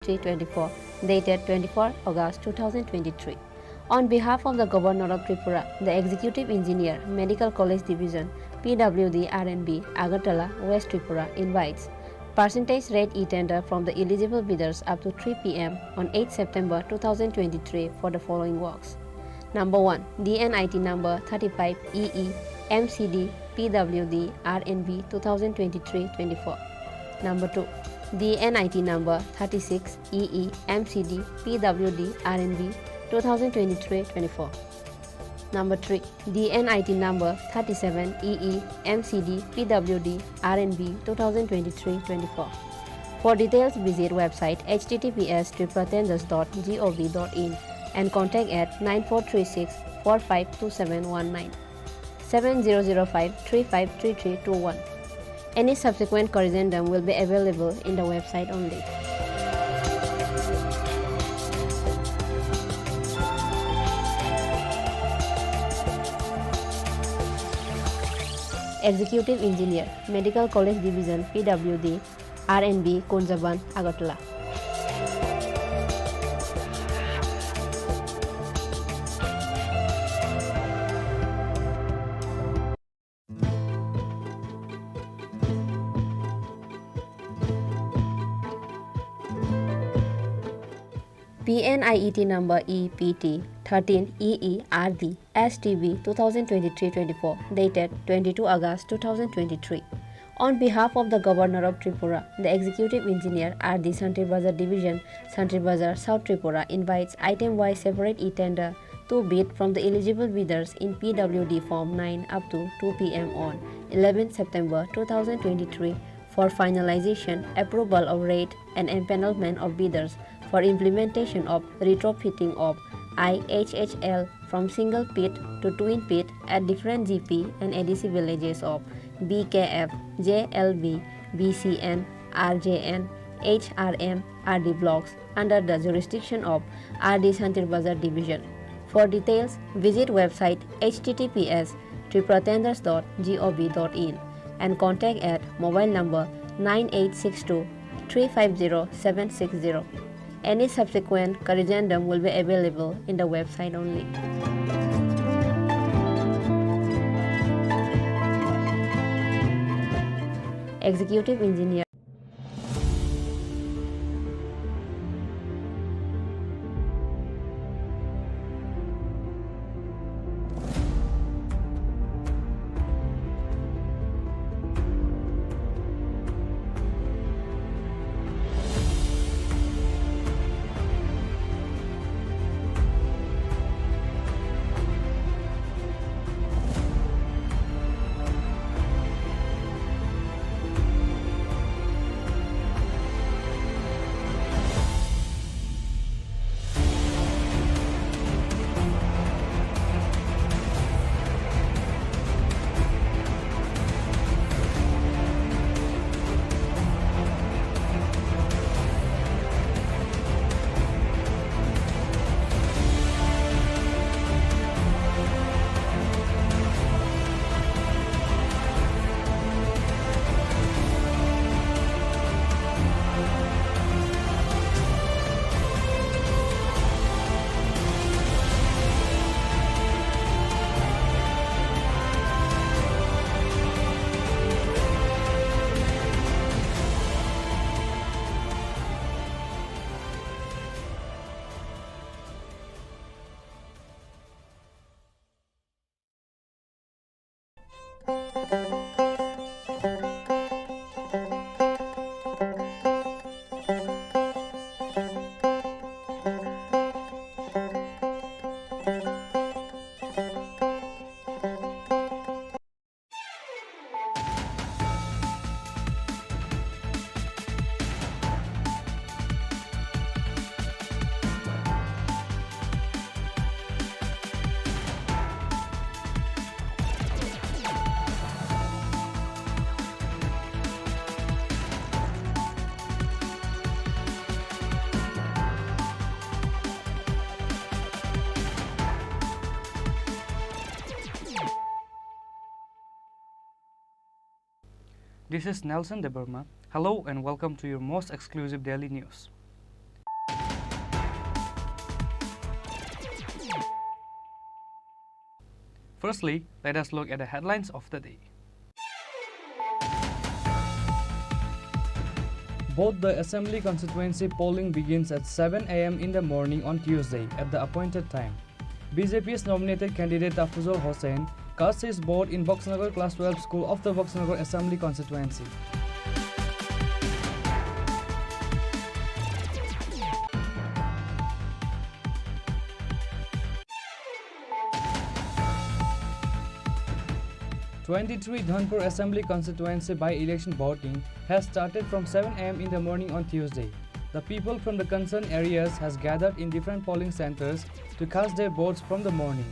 324, dated 24 August 2023. On behalf of the Governor of Tripura, the Executive Engineer, Medical College Division, PWD RNB, Agartala, West Tripura invites percentage rate e-tender from the eligible bidders up to 3 p.m. on 8 September 2023 for the following works. Number 1. DNIT number 35 EE MCD PWD RNB 2023-24. Number 2. DNIT number 36 EE MCD PWD RNB 2023-24. Number 3. DNIT number 37 EE MCD PWD RNB 2023-24. For details, visit website https://tripratenders.gov.in and contact at 9436 452719 7005 353321. Any subsequent corrigendum will be available in the website only. Executive Engineer, Medical College Division, PWD, RNB, Kunjaban, Agartala. PNIET number EPT 13 EERD STB 2023-24, dated 22 August 2023. On behalf of the Governor of Tripura, the Executive Engineer RD Santri Bazar Division, Santri Bazar, South Tripura invites item-wise separate e-tender to bid from the eligible bidders in PWD Form 9 up to 2 p.m. on 11 September 2023 for finalization, approval of rate and empanelment of bidders for implementation of retrofitting of IHHL from single pit to twin pit at different GP and ADC villages of BKF, JLB, BCN, RJN, HRM, RD blocks under the jurisdiction of RD Santri Bazar Division. For details, visit website https://tripratenders.gov.in and contact at mobile number 9862 350 760. Any subsequent corrigendum will be available in the website only. Executive Engineer. This is Nelson Deberma. Hello and welcome to your most exclusive daily news. Firstly, let us look at the headlines of the day. Both the Assembly constituency polling begins at 7 a.m. in the morning on Tuesday at the appointed time. BJP's nominated candidate Afzal Hossain cast his vote in Boxnagar Class 12 School of the Boxnagar Assembly constituency. '23 Dhanpur Assembly constituency by-election voting has started from 7 a.m. in the morning on Tuesday. The people from the concerned areas has gathered in different polling centers to cast their votes from the morning.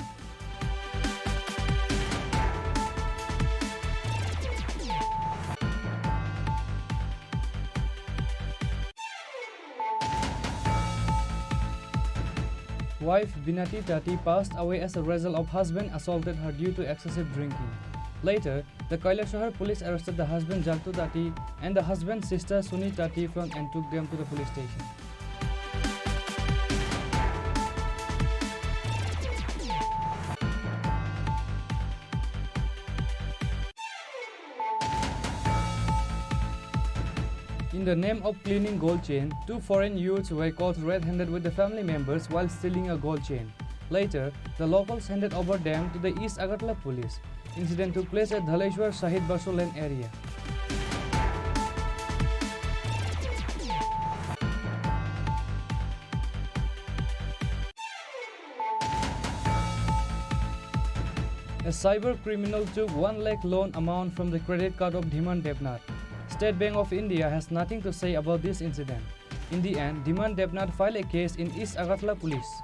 Wife Binati Tati passed away as a result of husband assaulted her due to excessive drinking. Later, the Kailashahar police arrested the husband Jagtu Tati and the husband's sister Suni Tati and took them to the police station. In the name of cleaning gold chain, 2 foreign youths were caught red-handed with the family members while stealing a gold chain. Later, the locals handed over them to the East Agartala police. Incident took place at Dhaleshwar Shahid Basu Lane area. A cyber criminal took 1 lakh loan amount from the credit card of Dhiman Devnath. State Bank of India has nothing to say about this incident. In the end, Dhiman Devnath filed a case in East Agartala police.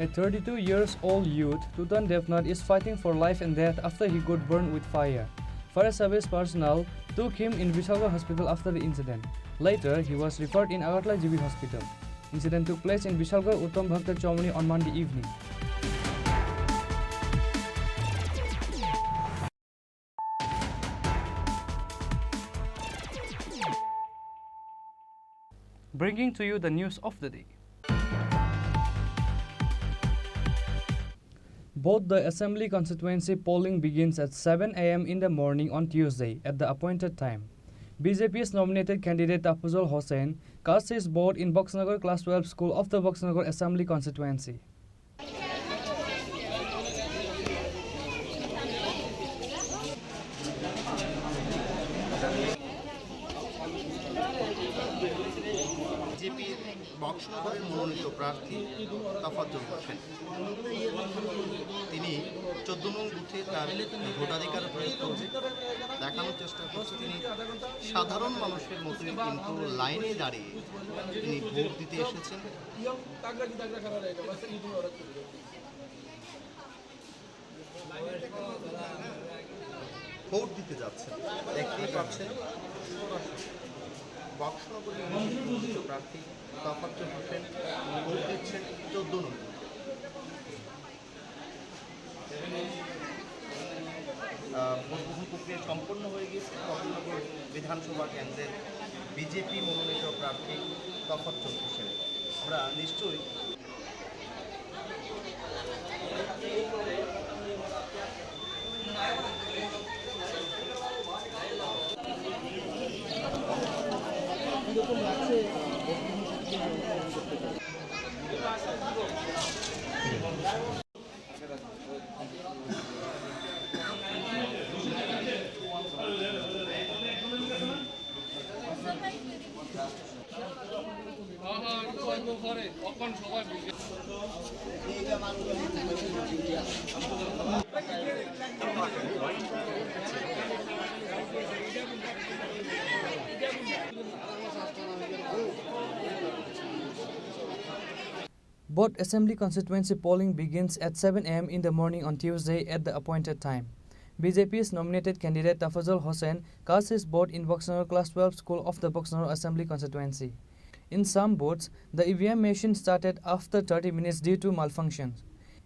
A 32-year-old youth, Tutan Devnath, is fighting for life and death after he got burned with fire. Fire service personnel took him in Vishalgar hospital after the incident. Later, he was referred in Agartala GB hospital. Incident took place in Vishalgar Uttam Bhakta Chowmani on Monday evening. Bringing to you the news of the day. Both the Assembly constituency polling begins at 7 a.m. in the morning on Tuesday at the appointed time. BJP's nominated candidate Afzal Hossain cast his vote in Boxnagar Class 12 School of the Boxnagar Assembly constituency. বিজেপির বক্সনগরের মনোনীত প্রার্থী তাফাজ্জল হোসেন তিনি 14 নং বুথে তার ভোটাধিকার প্রয়োগ করবে দেখানোর চেষ্টা করছে তিনি সাধারণ মানুষের মতোই কিন্তু লাইনে দাঁড়িয়ে তিনি ভোট দিতে এসেছেন। ভোট দিতে যাচ্ছেন দেখতেই পাচ্ছেন বক্সনগরের মনোনীত প্রার্থী তাফাজ্জল হোসেন ভোট দিচ্ছেন 14 নং ভোট গ্রহণ প্রক্রিয়া সম্পন্ন হয়ে গেছে বক্সনগর বিধানসভা কেন্দ্রের বিজেপি মনোনীত প্রার্থী তাফাজ্জল হোসেন। আমরা নিশ্চয়ই Both Assembly constituency polling begins at 7 a.m. in the morning on Tuesday at the appointed time. BJP's nominated candidate Afzal Hossain cast his vote in Boxnagar Class 12 School of the Boxnagar Assembly constituency. In some booths, the EVM machine started after 30 minutes due to malfunctions.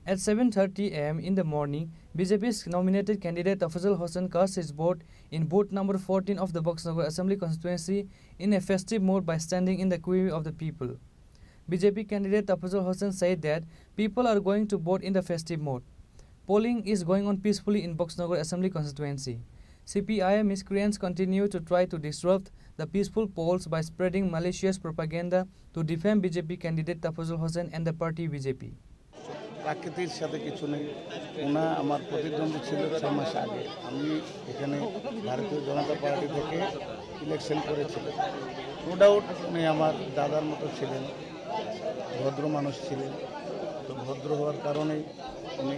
At 7:30 a.m. in the morning, BJP's nominated candidate Tafazul Hossain cast his vote in booth number 14 of the Boxnagar Assembly constituency in a festive mode by standing in the queue of the people. BJP candidate Tafazul Hossain said that people are going to vote in the festive mode. Polling is going on peacefully in Boxnagar Assembly constituency. CPI miscreants continue to try to disrupt the peaceful polls by spreading malicious propaganda to defame BJP candidate Tafazul Hossain and the party BJP. প্রাকৃতির সাথে কিছু নেই। ওনা আমার প্রতিদ্বন্দ্বী ছিল 6 মাস আগে। আমি এখানে ভারতীয় জনতা পার্টি থেকে ইলেকশন করেছিলাম। নো ডাউট উনি আমার দাদার মতো ছিলেন, ভদ্র মানুষ ছিলেন। তো ভদ্র হওয়ার কারণেই উনি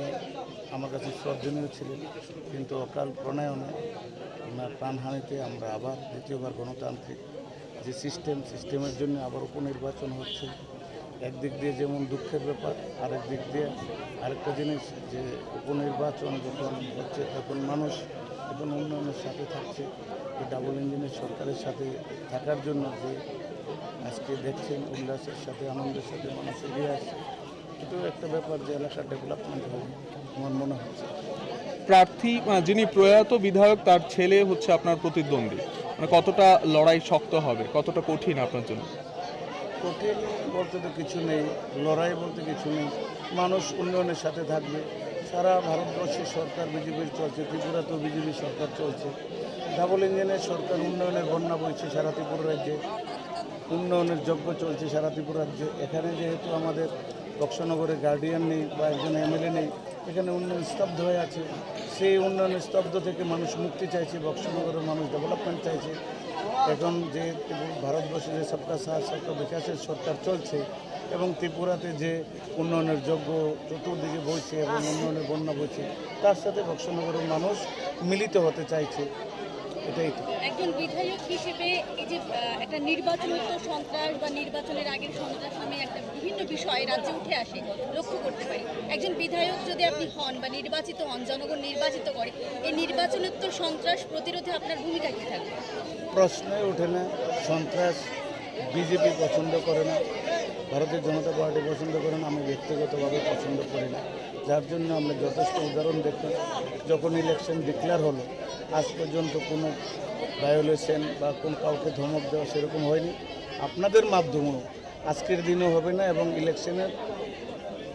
আমার কাছে শ্রদ্ধনীয় ছিলেন, কিন্তু অকাল প্রণয়নে ওনার প্রাণহানিতে আমরা আবার দ্বিতীয়বার গণতান্ত্রিক যে সিস্টেমের জন্য আবার উপনির্বাচন হচ্ছে। একদিক দিয়ে যেমন দুঃখের ব্যাপার, আরেক দিক দিয়ে আরেকটা জিনিস যে উপনির্বাচন যখন হচ্ছে তখন মানুষ এখন উন্নয়নের সাথে থাকছে। এই ডাবল ইঞ্জিনের সরকারের সাথে থাকার জন্য যে আজকে দেখছেন উল্লাসের সাথে আনন্দের সাথে মানুষ এগিয়ে আসছে, এটাও একটা ব্যাপার যে এলাকার ডেভেলপমেন্ট হবে আমার মনে হচ্ছে। প্রার্থী যিনি প্রয়াত বিধায়ক তার ছেলে হচ্ছে আপনার প্রতিদ্বন্দ্বী, মানে কতটা লড়াই শক্ত হবে, কতটা কঠিন আপনার জন্য? কঠিন বলতে তো কিছু নেই, লড়াই বলতে কিছু নেই। মানুষ উন্নয়নের সাথে থাকবে। সারা ভারতবর্ষে সরকার বিজেপির চলছে, ত্রিপুরাতেও বিজেপি সরকার চলছে। ডাবল ইঞ্জিনের সরকার উন্নয়নের বন্যা বইছে সারা ত্রিপুরা রাজ্যে, উন্নয়নের যজ্ঞ চলছে সারা ত্রিপুরা রাজ্যে। এখানে যেহেতু আমাদের বক্সনগরে গার্ডিয়ান নেই বা একজন এমএলএ নেই, এখানে উন্নয়ন স্তব্ধ হয়ে আছে। সেই উন্নয়নের স্তব্ধ থেকে মানুষ মুক্তি চাইছে, বক্সনগরের মানুষ ডেভেলপমেন্ট চাইছে। এখন যে ভারতবর্ষে যে সবকা সাথ সবকা বিকাশের সরকার চলছে এবং ত্রিপুরাতে যে উন্নয়নের যজ্ঞ চতুর্দিকে বইছে এবং উন্নয়নের বন্যা বইছে, তার সাথে বক্সনগরের মানুষ মিলিত হতে চাইছে। এটাই তো। একজন বিধায়ক হিসেবে এই যে একটা নির্বাচনোত্তর সন্ত্রাস বা নির্বাচনের আগের সন্ত্রাস নামে একটা বিভিন্ন বিষয় রাজ্যে উঠে আসে, লক্ষ্য করতে পারি। একজন বিধায়ক যদি আপনি হন বা নির্বাচিত হন, জনগণ নির্বাচিত করে, এই নির্বাচনোত্তর সন্ত্রাস প্রতিরোধে আপনার ভূমিকা কী থাকবে? প্রশ্নই ওঠে না। সন্ত্রাস বিজেপি পছন্দ করে না, ভারতীয় জনতা পার্টি পছন্দ করে না, আমি ব্যক্তিগতভাবে পছন্দ করি না। যার জন্য আমরা যথেষ্ট উদাহরণ দেখলাম। যখন ইলেকশন ডিক্লেয়ার হলো আজ পর্যন্ত কোনো ভায়োলেশন বা কাউকে ধমক দেওয়া সেরকম হয়নি। আপনাদের মাধ্যমেও আজকের দিনও হবে না এবং ইলেকশনের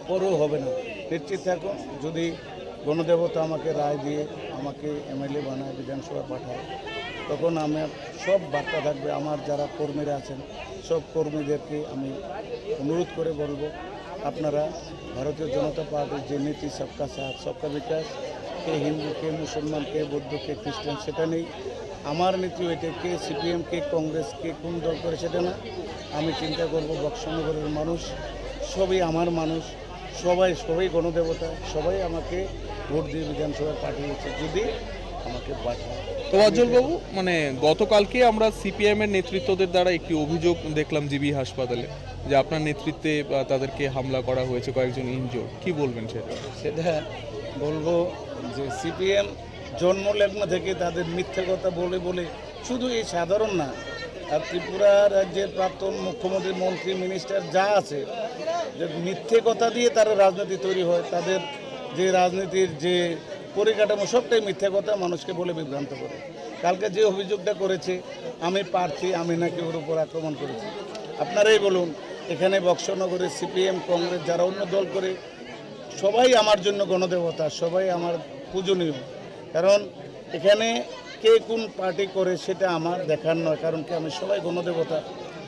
পরেও হবে না। নিশ্চিত থাকুন, যদি গণদেবতা আমাকে রায় দিয়ে আমাকে এমএলএ বানায়, বিধানসভা পাঠায়, তখন আমার সব বার্তা থাকবে। আমার যারা কর্মীরা আছেন সব কর্মীদেরকে আমি অনুরোধ করে বলবো, আপনারা ভারতীয় জনতা পার্টির যে নীতি সবকা সাথ সবকা বিকাশ, কে হিন্দু কে মুসলমান কে বৌদ্ধ কে খ্রিস্টান সেটা নেই। আমার নীতি ওইটা, কে সিপিএম কে কংগ্রেস কে কোন দল করে সেটা না। আমি চিন্তা করব বক্সনগরের মানুষ সবই আমার মানুষ, সবাই গণদেবতা, সবাই আমাকে ভোট দিয়ে বিধানসভায় পাঠিয়েছে, যদি আমাকে পাঠায়। তো অজ্জলবাবু, মানে গতকালকে আমরা সিপিএমের নেতৃত্বদের দ্বারা একটি অভিযোগ দেখলাম জিবি হাসপাতালে, যে আপনার নেতৃত্বে তাদেরকে হামলা করা হয়েছে, কয়েকজন ইনজোর, কি বলবেন সেটা বলবো যে সিপিএম জন্মলগ্ন থেকে তাদের মিথ্যে কথা বলে বলে, শুধু এই সাধারণ না, আর ত্রিপুরা রাজ্যের প্রাক্তন মুখ্যমন্ত্রী মন্ত্রী মিনিস্টার যা আছে, যে মিথ্যে কথা দিয়ে তারা রাজনীতি তৈরি হয়। তাদের যে রাজনীতির যে পরিকাঠামো সবটাই মিথ্যে কথা মানুষকে বলে বিভ্রান্ত করে। কালকে যে অভিযোগটা করেছে আমি প্রার্থী, আমি নাকি ওর উপর আক্রমণ করেছি। আপনারাই বলুন, এখানে বক্সনগরে সিপিএম কংগ্রেস যারা অন্য দল করে সবাই আমার জন্য গণদেবতা, সবাই আমার পূজনীয়। কারণ এখানে কে কোন পার্টি করে সেটা আমার দেখার নয়, কারণ কি আমি সবাই গণদেবতা।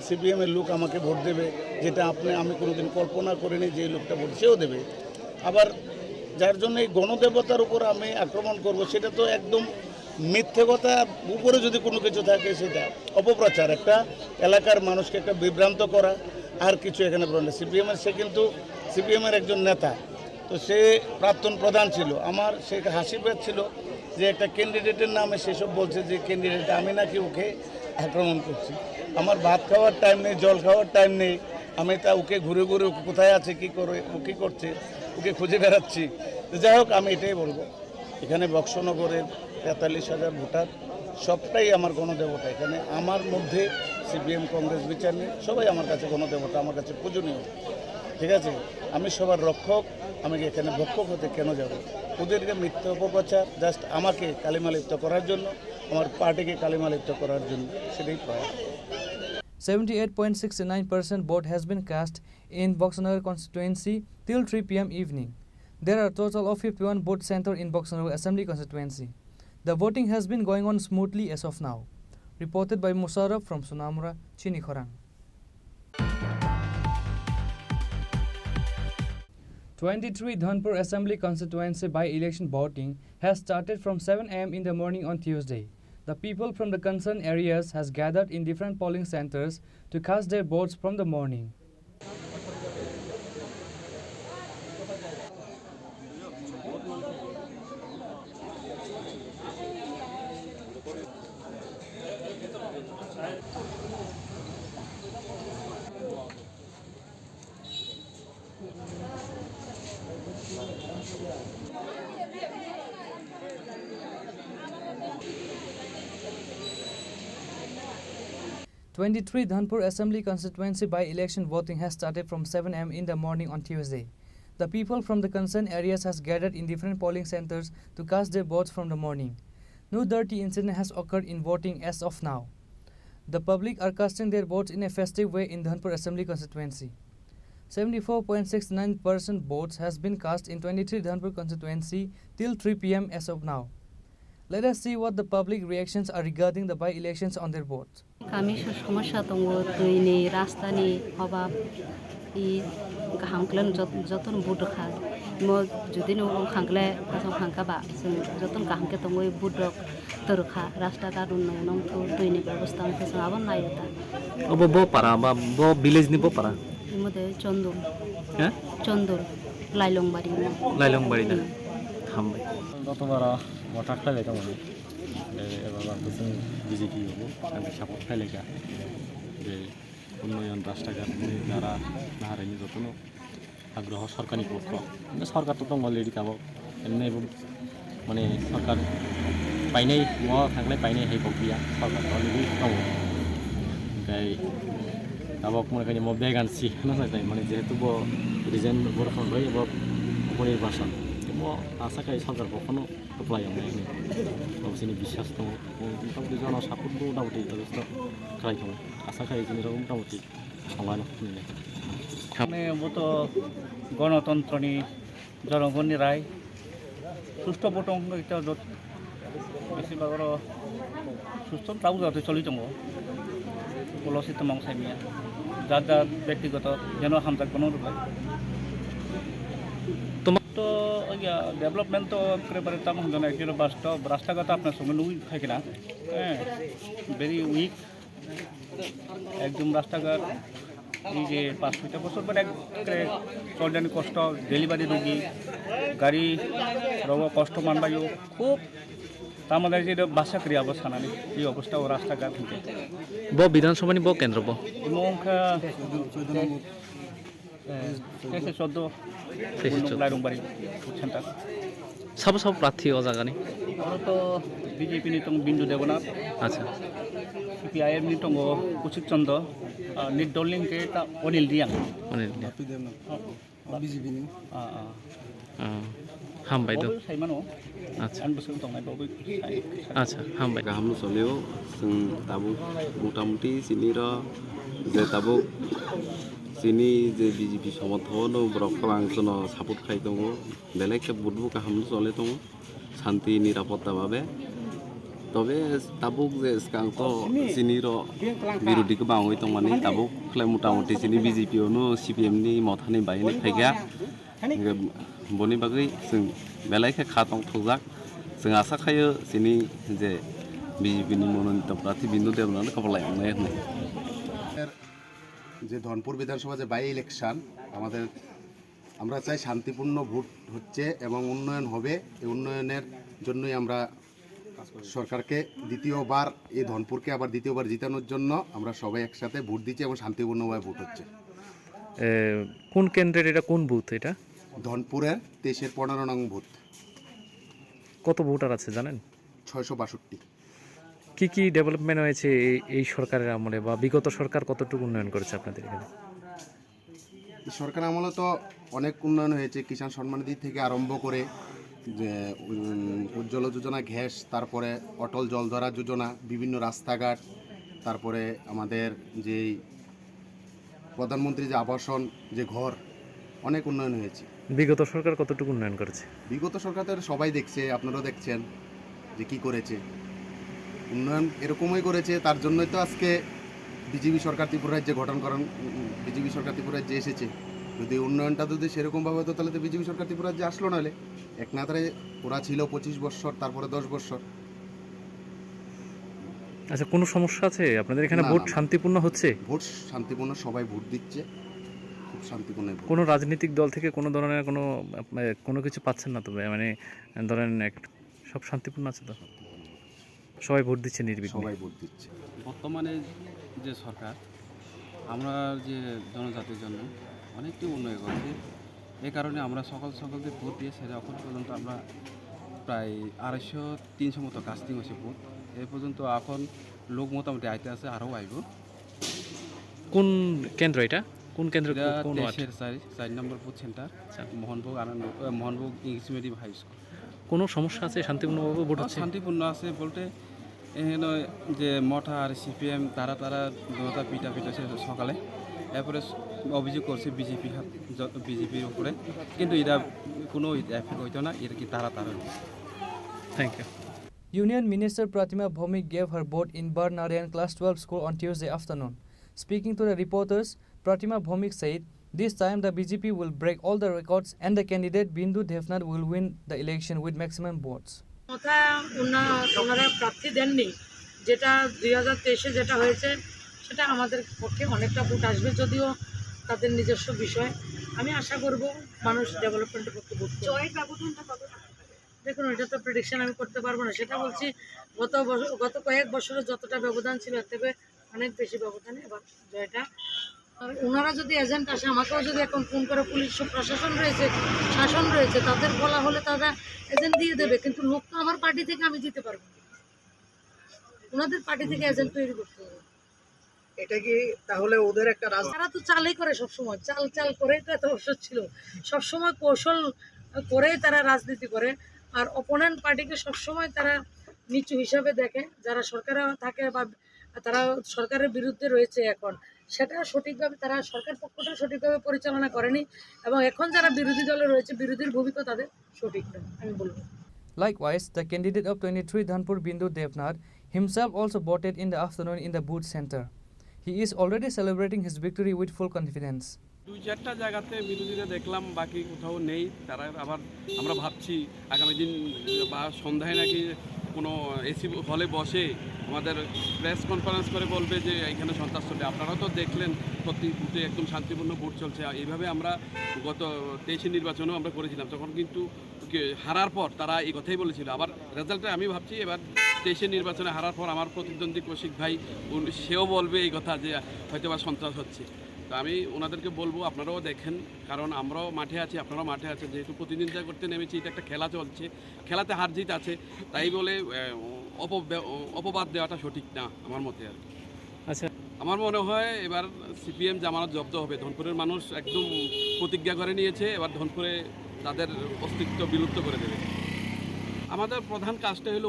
সিপিএমের লোক আমাকে ভোট দেবে, যেটা আমি কোনোদিন কল্পনা করিনি যে এই লোকটা ভোট সেও দেবে। আবার যার জন্য এই গণদেবতার উপর আমি আক্রমণ করব, সেটা তো একদম মিথ্যে কথা। উপরে যদি কোনো কিছু থাকে সেটা অপপ্রচার, একটা এলাকার মানুষকে একটা বিভ্রান্ত করা, আর কিছু এখানে বলে। সিপিএমের সে কিন্তু সিপিএমের একজন নেতা, তো সে প্রাক্তন প্রধান ছিল। আমার সে হাসিবাদ ছিল যে একটা ক্যান্ডিডেটের নামে সেসব বলছে যে ক্যান্ডিডেট, আমি নাকি ওকে আক্রমণ করছি। আমার ভাত খাওয়ার টাইম নেই, জল খাওয়ার টাইম নেই, আমি তা ওকে ঘুরে ঘুরে কোথায় আছে, কী করে, ও কী করছে, ওকে খুঁজে বেড়াচ্ছি। তো যাই হোক, আমি এটাই বলবো, এখানে বক্সনগরের 43,000 ভোটার সবটাই আমার গণদেবতা। এখানে আমার মধ্যে সিপিএম কংগ্রেস বিচার নেই, সবাই আমার কাছে গণদেবতা, আমার কাছে পূজনীয়। ঠিক আছে, আমি সবার রক্ষক, আমাকে এখানে ভক্ষক হতে কেন যাব? ওদেরকে মিথ্যা অপপ্রচার, জাস্ট আমাকে কালিমালিপ্ত করার জন্য, আমার পার্টিকে কালিমালিপ্ত করার জন্য, সেটাই প্রয়াস। 78.69% vote has been cast in Boxanagar constituency till 3 p.m. evening. There are a total of 51 vote centers in Boxanagar Assembly constituency. The voting has been going on smoothly as of now. Reported by Musarraf from Sunamura, Chini Khorang. 23 Dhanpur Assembly constituency by-election voting has started from 7 a.m. in the morning on Tuesday. The people from the concerned areas has gathered in different polling centers to cast their votes from the morning. Dhanpur Assembly constituency by-election voting has started from 7 a.m. in the morning on Tuesday. The people from the concerned areas has gathered in different polling centers to cast their votes from the morning. No dirty incident has occurred in voting as of now. The public are casting their votes in a festive way in Dhanpur Assembly constituency. 74.69% votes has been cast in 23 Dhanpur constituency till 3 p.m. as of now. Let us see what the public reactions are regarding the by-elections on their votes. Kami সমস্যা দङ दैनि रास्तानि अभाब इ गाहामख्लान जतन बुदखा म जुदि no खांख्ले फासं खांखाबा जों जतन गाहामखे दङ बुदक तरखा रास्ता गादुन नंग तो दैनि व्यवस्था मथे जों आबन नायता अब बो पारा बा बो विलेज नि बो पारा मते चन्दुर ह चन्दुर लाइलंबारी ना हामबाय गतबार भटार खायलाय दङ एबार जों बिजेपि हबो आं सापर्ट खायलायगा जे उन्नयन रास्ताघाटनि द्वारा नाहारैनि जतन आग्रह सरकारनि पक्ष सरकार तो दङ अलरेडि काबो एमने माने सरकार पाइनाय म थांलाय पाइनाय है गैया सरकार अलरेडि दङ ओमफ्राय काबक माने म बेगानसि होननाय माने जेहेतु बो रिजेन बरखांबाय एबा उपनिर्बाचन म आशा खाय सरकार पक्षनो अप्लाय खालामनायनि गावसोरनि बिसास दङ मथामथि जन सापर्टखौ मथामथि जथेस्थ खालामदों आशा खाय जों मथामथि संगानो মানে মতো গণতন্ত্রনি জনগণनि রায় সুষ্ঠু ভোটং এটা যত বেশিরভাগর সুস্থ তাও যাতে চলি দङ পলসিত মাংসাইমিয়া যার যার ব্যক্তিগত যেন হামজাক বানায় তো डेवलपमेंट तो एकेबारे तम होना एक बास्तव रास्ताघाट अपना संगे नुई थाके ना वेरी उइक एकदम रास्ताघाट ये 5 बছর পরে চলজানি কষ্ট ডেলিভারি রোগী গাড়ি রোগ কষ্ট মানবায়ু খুব তামাদের যে বাসা ক্রিয়া অবস্থা নানি এই অবস্থা ও রাস্তাঘাট থেকে ব বিধানসভানি ব কেন্দ্র ব মংখা कैसे 14 लाइरंबारी सेंटर सब प्रार्थी हो जागानी और तो बीजेपी नि दङ बिन्दु देवनाथ अच्छा सीपीआईएम नि दङ कुचिक चंद निर्दलिं के ता अनिल दियां बीजेपी नि हामबाय दो साइमानो अच्छा आं बोसोर दंनाय बावै अच्छा हामबाय गाहामनो सलियो जों दाबो मटामटी सिनिर जे दाबो सिनि जे बीजेपी समर्थन ब्रखलांसन सापर्ट खाय दङ बेलेग बुटबु गाहामनो चले दङ शांति निरापत्ता भाबे तबे ताबुक जे स्कांक सिनिर बिरोधी को बाङै दङ माने ताबुक खले मटामटी सिनि बीजेपी नो सीपीएम नि मथानि बायनि फायगा बनि बागै जों बेलेग खातं थजाक जों आशा खायो सिनि जे बीजेपी नि मनोनीत प्रार्थी बिन्दु देवनाथ खबरलाय आंनाय होननाय যে ধনপুর বিধানসভা যে বাই ইলেকশন আমাদের আমরা চাই শান্তিপূর্ণ ভোট হচ্ছে এবং উন্নয়ন হবে এই উন্নয়নের জন্যই আমরা সরকারকে দ্বিতীয়বার এই ধনপুরকে আবার দ্বিতীয়বার জিতানোর জন্য আমরা সবাই একসাথে ভোট দিচ্ছি এবং শান্তিপূর্ণভাবে ভোট হচ্ছে কোন কেন্দ্রের এটা কোন বুথ এটা ধনপুরের 23-15 নং বুথ কত ভোটার আছে জানেন 662 কি ডেভেলপমেন্ট হয়েছে এই সরকারের আমলে বা বিগত সরকার কতটুকু উন্নয়ন করেছে আপনাদের এখানে সরকার আমলে তো অনেক উন্নয়ন হয়েছে, কিষাণ সম্মান নিধি থেকে আরম্ভ করে যে উজ্জ্বল যোজনা গ্যাস, তারপরে অটল জলধারা যোজনা, বিভিন্ন রাস্তাঘাট, তারপরে আমাদের যেই প্রধানমন্ত্রী যে আবাসন যে ঘর, অনেক উন্নয়ন হয়েছে। বিগত সরকার কতটুকু উন্নয়ন করেছে? বিগত সরকার তো সবাই দেখছে, আপনারাও দেখছেন যে কি করেছে। উন্নয়ন এরকমই করেছে, তার জন্যই তো আজকে বিজেপি সরকার ত্রিপুরা রাজ্যে গঠন করেন, বিজেপি সরকার ত্রিপুরা রাজ্যে এসেছে। যদি উন্নয়নটা যদি সেরকমভাবে হতো তাহলে তো বিজেপি সরকার ত্রিপুরা রাজ্যে আসলো, নাহলে একনাথরে ওরা ছিল 25 বছর, তারপরে 10 বছর। আচ্ছা, কোনো সমস্যা আছে আপনাদের এখানে? না, ভোট না, না। শান্তিপূর্ণ হচ্ছে? ভোট শান্তিপূর্ণ, সবাই ভোট দিচ্ছে খুব শান্তিপূর্ণ। কোনো রাজনৈতিক দল থেকে কোনো ধরনের কোনো কিছু পাচ্ছেন না? তবে মানে ধরেন সব শান্তিপূর্ণ আছে তো? সবাই ভোট দিচ্ছে নির্বিঘ্নে? সবাই ভোট দিচ্ছে। বর্তমানে যে সরকার আমরা যে জনজাতির জন্য অনেকটি উন্নয়ন করেছে, এই কারণে আমরা সকলকে ভোট দিয়ে সেটা এখন পর্যন্ত আমরা প্রায় 250-300 মতো কাস্টিং হয়েছে ভোট এই পর্যন্ত। এখন লোক মোটামুটি আইতে আছে, আরও আইব। কোন কেন্দ্র এটা? কোন কেন্দ্র? 4 নম্বর booth centre, Mohanbhog English medium high school. কোনো সমস্যা আছে? শান্তিপূর্ণভাবে ভোট হচ্ছে? শান্তিপূর্ণ আছে বলতে এখানে যে মঠা আর সিপিএম তারা জনতা পিটা সকালে, এরপরে অভিযোগ করছে বিজেপির উপরে, কিন্তু এটা কোনো এফেক্ট হইতো না, এটা কি তারা thank you. Union Minister Pratima Bhaumik gave her vote in Barnarian Class 12 school on Tuesday afternoon. Speaking to the reporters, Pratima Bhaumik said, this time the BJP will break all the records and the candidate Bindu Devnath will win the election with maximum votes. ওনারা প্রার্থী দেননি, যেটা 2023-এ যেটা হয়েছে সেটা আমাদের পক্ষে অনেকটা ভোট আসবে, যদিও তাদের নিজস্ব বিষয়। আমি আশা করব মানুষ ডেভেলপমেন্টের পক্ষে ভোট করবে। দেখুন, এটা তো প্রেডিকশন আমি করতে পারবো না, সেটা বলছি গত কয়েক বছরে যতটা ব্যবধান ছিল এর থেকে অনেক বেশি ব্যবধানে এবার জয়টা। আর ওনারা যদি এজেন্ট আসে, আমাকেও যদি এখন ফোন করে পুলিশ প্রশাসন রয়েছে, শাসন রয়েছে, তাদের বলা হলে তারা এজেন্ট দিয়ে দেবে, কিন্তু লোক তো আমার পার্টি থেকে আমি দিতে পারবো না, ওনাদের পার্টি থেকে এজেন্ট তৈরি করতে হবে। এটা কি তাহলে ওদের একটা তারা তো চালই করে সবসময়, চাল করেই তো এত বছর ছিল, সবসময় কৌশল করেই তারা রাজনীতি করে। আর অপোনেন্ট পার্টিকে সবসময় তারা নিচু হিসাবে দেখে, যারা সরকারে থাকে বা তারা সরকারের বিরুদ্ধে রয়েছে এখন, সেটা সঠিকভাবে তারা সরকার পক্ষটা সঠিকভাবে পরিচালনা করেনি, এবং এখন যারা বিরোধী দলে রয়েছে বিরোধীর ভূমিকা তাদের সঠিক নয় আমি বলবো। Likewise, the candidate of 23 Dhanpur Bindu Devnath himself also voted in the afternoon in the booth center. He is already celebrating his victory with full confidence. 2-4টা জায়গাতে বিরোধীরা দেখলাম, বাকি কোথাও নেই। তারা আবার আমরা ভাবছি আগামী দিন বা সন্ধ্যায় নাকি কোনো এসি হলে বসে আমাদের প্রেস কনফারেন্স করে বলবে যে এখানে সন্ত্রাস চলছে। আপনারাও তো দেখলেন প্রতি বুথে একদম শান্তিপূর্ণ ভোট চলছে। এইভাবে আমরা গত 23 নির্বাচনেও আমরা করেছিলাম, তখন কিন্তু হারার পর তারা এই কথাই বলেছিল। আবার রেজাল্টে আমি ভাবছি এবার 23 নির্বাচনে হারার পর আমার প্রতিদ্বন্দ্বী কৌশিক ভাই সেও বলবে এই কথা যে হয়তো বা সন্ত্রাস হচ্ছে। তো আমি ওনাদেরকে বলবো আপনারাও দেখেন, কারণ আমরাও মাঠে আছি, আপনারাও মাঠে আছেন, যেহেতু প্রতিদ্বন্দ্বিতা করতে নেমেছি, এটা একটা খেলা চলছে, খেলাতে হার জিত আছে, তাই বলে অপবাদ দেওয়াটা সঠিক না আমার মতে আর কি। আচ্ছা, আমার মনে হয় এবার সিপিএম জামানত জব্দ হবে। ধনপুরের মানুষ একদম প্রতিজ্ঞা করে নিয়েছে, এবার ধনপুরে তাদের অস্তিত্ব বিলুপ্ত করে দেবে। আমাদের প্রধান কাজটা হলো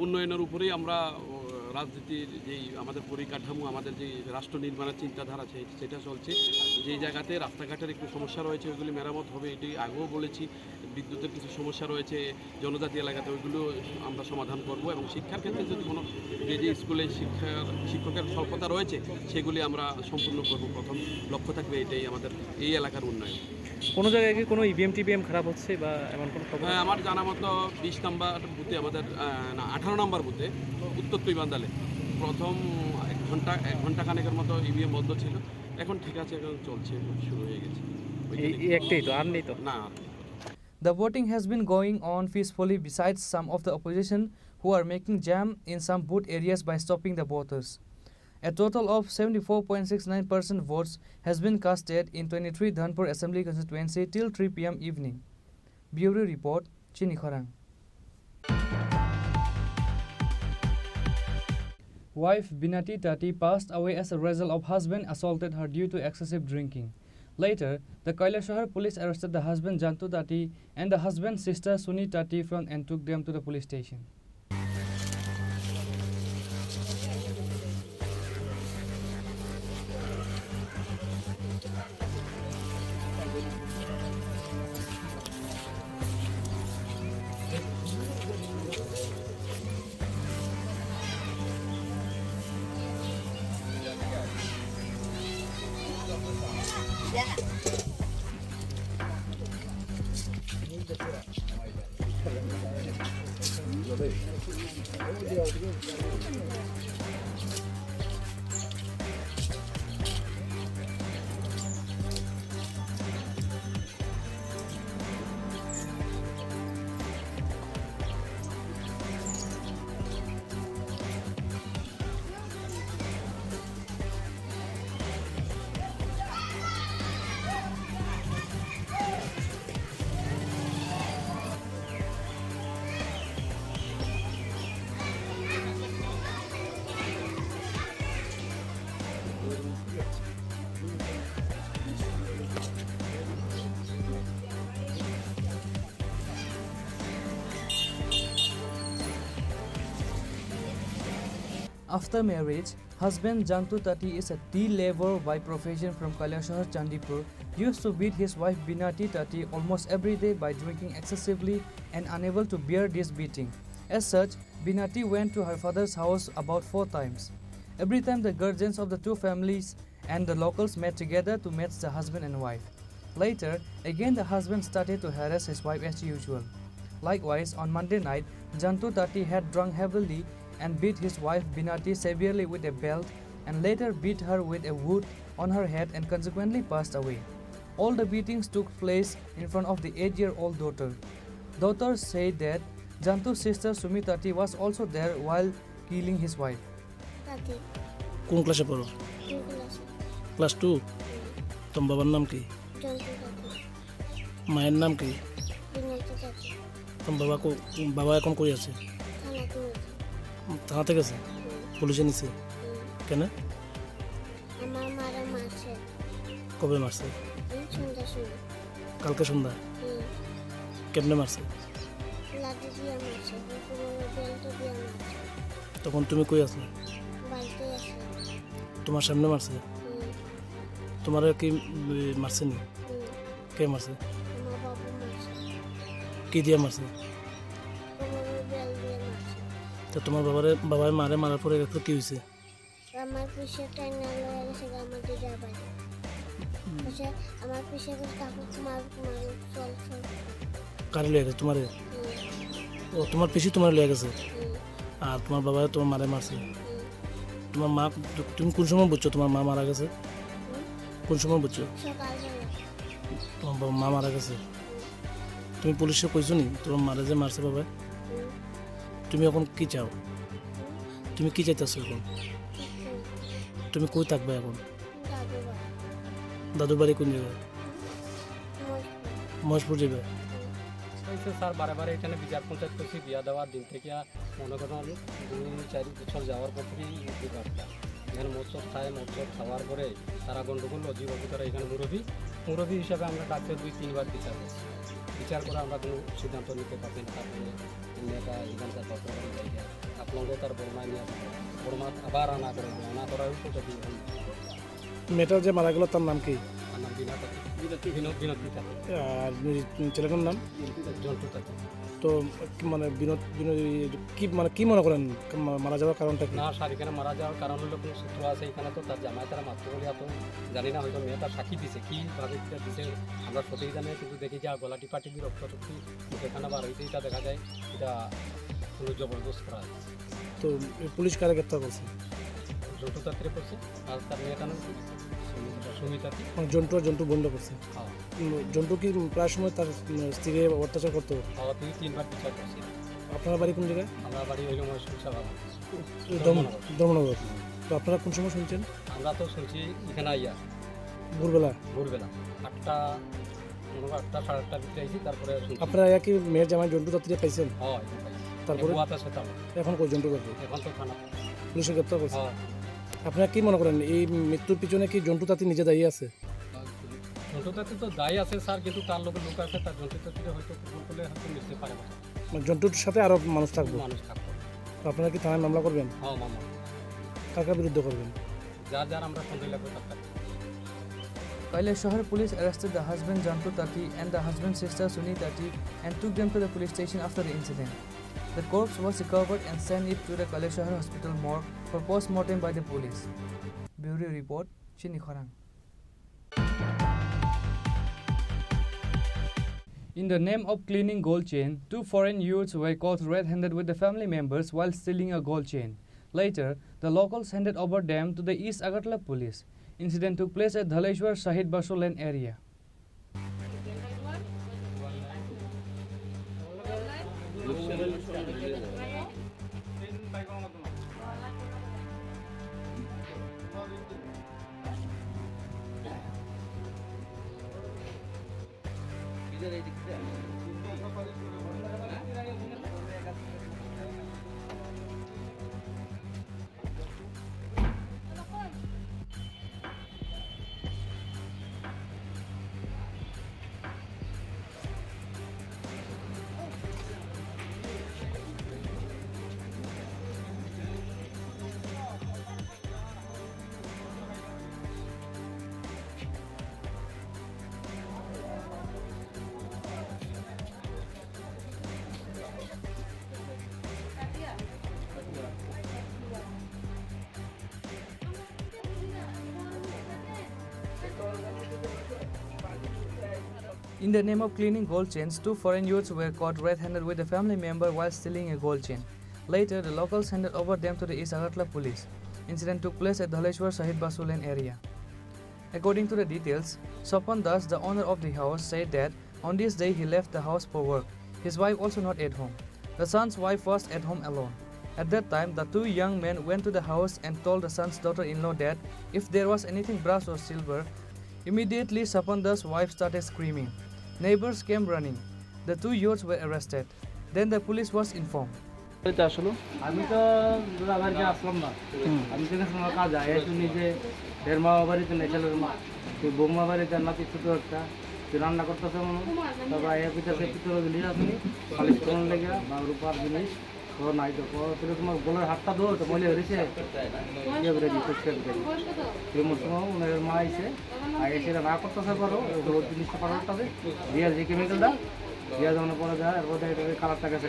উন্নয়নের উপরেই আমরা রাজনীতির যেই আমাদের পরিকাঠামো, আমাদের যে রাষ্ট্র নির্মাণের চিন্তাধারা সেটা চলছে। যেই জায়গাতে রাস্তাঘাটের একটু সমস্যা রয়েছে ওইগুলি মেরামত হবে, এটি আগেও বলেছি। বিদ্যুতের কিছু সমস্যা রয়েছে জনজাতি এলাকাতে, ওইগুলো আমরা সমাধান করব। এবং শিক্ষার ক্ষেত্রে যদি কোনো যে স্কুলে শিক্ষকের স্বল্পতা রয়েছে সেগুলি আমরা সম্পূর্ণ করব। প্রথম লক্ষ্য থাকবে এটাই আমাদের এই এলাকার উন্নয়ন। কোনো জায়গায় কি কোনো ইভিএম খারাপ হচ্ছে বা এমন কোনো খবর? হ্যাঁ, আমার জানা মতো 20 নম্বর বুথে আমাদের 18 নম্বর বুথে উত্তর তুইবান্দালে প্রথম 1 ঘন্টা খানেকের মতো ইভিএম বন্ধ ছিল, এখন ঠিক আছে, এখন চলছে, শুরু হয়ে গেছে। একটাই তো, আর নেই তো? না। The voting has been going on peacefully besides some of the opposition who are making jam in some booth areas by stopping the voters. A total of 74.69% votes has been casted in 23 Dhanpur Assembly constituency till 3 p.m. evening. Bureau Report, Chini Khorang. Wife Binati Tati passed away as a result of husband assaulted her due to excessive drinking. Later, the Kailashahar police arrested the husband Jantu Tati and the husband's sister Suni Tati and took them to the police station. After marriage, husband Jantu Tati is a tea laborer by profession from Kailashahar, Chandipur. Used to beat his wife Binati Tati almost every day by drinking excessively and unable to bear this beating. As such, Binati went to her father's house about 4 times. Every time the guardians of the two families and the locals met together to match the husband and wife. Later, again the husband started to harass his wife as usual. Likewise, on Monday night, Jantu Tati had drunk heavily and beat his wife Binati severely with a belt and later beat her with a wood on her head and consequently passed away. All the beatings took place in front of the 8-year-old daughter. Daughter said that Jantu's sister Sumi Tati was also there while killing his wife. কোন ক্লাসে পড়ো? Class 2। তোমার বাবার নাম কি? মায়ের নাম কি? তোমার বাবা এখন কই আছে? থানাতে গেছে? পুলিশে নিছে? কেন? আমার মারা মারছে। কবে মারছে? সন্ধ্যার সময়। কালকে সন্ধ্যা? কেমনে মারছে? লাঠি দিয়ে মারছে, বেল্ট দিয়ে মারছে। তখন তুমি কই আছো? বাড়িতে আছি। তোমার সামনে মারছে? তোমার কি মারছে নি? কে মারছে? আমার বাবা মারছে। কি দিয়ে মারছে? তো তোমার বাবাই মারার পরে কি হয়েছে? আমার পিছে টাইনা লয়ে গেছে আমার দিদার বাড়ি। বসে আমার পিছে কাপড় মার চল। কারে লয়ে গেছে তোমারে? ও তোমার পিছে তোমার লয়ে গেছে? আর তোমার বাবা তোমার মারে মারছে? তোমার মা তুমি কোন সময় বুঝছো তোমার মা মারা গেছে? কোন সময় বুঝছো? তোমার মা মারা গেছে? তুমি পুলিশে কইছো নি তোমার মারে যে মারছে বাবা? তুমি এখন কি চাও? তুমি কি চাইতেছো এখন? তুমি কই থাকবে এখন? দাদুর বাড়ি কোন জায়গায়? মহেশপুর যাবে? স্যার বারে এখানে বিচার পঞ্চায়েত করছি বিয়া দেওয়ার দিন থেকে মনে করেন 2-4 বছর যাওয়ার পর থেকেই ব্যাপারটা এখানে মৎস্য খাওয়ার পরে তারা গন্ডগোল অজীবী তারা এখানে মুরব্বী হিসাবে আমরা ডাক্তার 2-3 বার বিচার করে আমরা কোনো সিদ্ধান্ত নিতে পারছি না। তারপরে নেতা এখানকার তত্ত্বাবধানে জায়গা আপনাদের তার বর্মায় নিয়ে বর্মা আবার আনা করার উপরে মেয়েটার যে মারা গেল তার নাম কি? তার নাম বিনোদ আর ছেলেটার নাম জন্টু তাতি। তো মানে বিনোদ কি মনে করেন মারা যাওয়ার কারণটা কি? না স্যার এখানে মারা যাওয়ার কারণ হলো কোনো সূত্র আছে এখানে, তো তার জামাই তারা মাত্র বলে এত জানি না, হয়তো মেয়ে তার সাক্ষী দিছে কীভাবে দিছে আমরা সত্যি জানি, কিন্তু দেখি যে গলা টিপাটি রক্ত টক্তি এখানে বার হইতে এটা দেখা যায় এটা কোনো জবরদস্ত করা আছে। তো পুলিশ কারে গ্রেপ্তার করছে? জন্টু তাত্রে করছে আর তার মেয়েটা নাম সুমিতাতি। মানে জন্টু বন্ধ করছে? হ্যাঁ। জন্টু কি প্রায় সময় তার স্ত্রীকে অত্যাচার করতো? 2-3 বার বিচার করছে। আপনার বাড়ি কোন জায়গায়? আমার বাড়ি হইল ধর্মনগর। তো আপনারা কোন সময় শুনছেন? আমরা তো শুনছি এখানে আইয়া ভোরবেলা 8টা 8:30 ভিতরে আইছি। তারপরে আপনারা কি মেয়ের জামাই জন্টু তাত্রে পাইছেন? হ্যাঁ তারপরে এখন কই জন্টু করবে? এখন তো থানা পুলিশে গ্রেপ্তার করছে। আপনারা কি মনে করেন এই মৃত্যুর পিছনে কি জন্টু তাঁতি নিজে দায়ী আছে? জন্তুটাতে তো দায় আছে স্যার, কিন্তু তার লোক আছে, তার জন্তুটাতে হয়তো কুকুর করলে হয়তো মিশতে পারে না। মানে জন্তুর সাথে আরও মানুষ থাকবে। মানুষ থাকবে। তো আপনারা কি থানায় মামলা করবেন? হ্যাঁ, মামলা। কার বিরুদ্ধে করবেন? যার আমরা সন্দেহ লাগবে তার। Kailashahar police arrested the husband Jantu Tati and the husband's sister Suni Tati and took them to the police station after the incident. The corpse was recovered and sent it to the Kailashahar hospital morgue for post-mortem by the police. Bureau report, Chini Khorang. In the name of cleaning gold chain, 2 foreign youths were caught red-handed with the family members while stealing a gold chain. Later, the locals handed over them to the East Agartala police. Incident took place at Dhaleshwar Shahid Basu Lane area. In the name of cleaning gold chains, 2 foreign youths were caught red-handed with a family member while stealing a gold chain. Later, the locals handed over them to the East Agartala police. Incident took place at Dhaleshwar Shahid Basu Lane area. According to the details, Sopan Das, the owner of the house, said that on this day he left the house for work. His wife also not at home. The son's wife was at home alone. At that time, the 2 young men went to the house and told the son's daughter-in-law that if there was anything brass or silver, immediately Sopan Das' wife started screaming. Neighbors came running. The 2 youths were arrested. Then the police was informed. আমি তো বাড়িতে আসলাম না, আমি তো সময় কাজ যাই শুনি যে এর মা বাড়িতে নেই, ছেলের মা তুই বৌমা বাড়িতে নাতি ছোটো একটা তুই রান্না করতেছে তারপর আয়া পিতাছে পিতর জিনিস আসুনি পালিশ করার লেগে বা রূপার জিনিস তো নাই তো তুই তোমার গোলের হাতটা দো তো মলে হয়েছে ইয়ে করে দিই পরিষ্কার করে তুই সময় মা আইসে আগে সেটা না করতেছে পারো ওই জিনিসটা পারোটাতে দিয়ে যে কেমিক্যালটা দিয়ে যখন পরে যায় এরপর কালারটা গেছে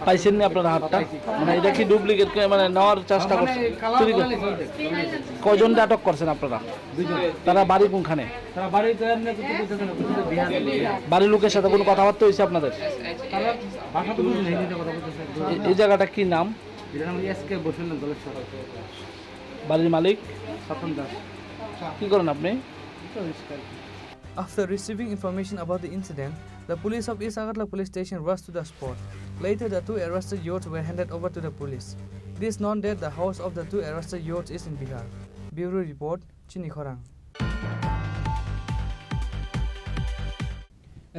পাইছেন না আপনার হাতটা, মানে এটা কি ডুপ্লিকেট মানে নেওয়ার চেষ্টা করছেন? কয়জন আটক করছেন আপনারা? তারা বাড়ি কোনখানে? বাড়ির লোকের সাথে কোনো কথাবার্তা হয়েছে আপনাদের? এই জায়গাটা কি নাম? বাড়ির মালিক কি করেন আপনি? After receiving information about the incident, the police of East Agartala police station rushed to the spot. Later, the 2 arrested youths were handed over to the police. It is known that the house of the 2 arrested youths is in Bihar. Bureau report, Chini Khorang.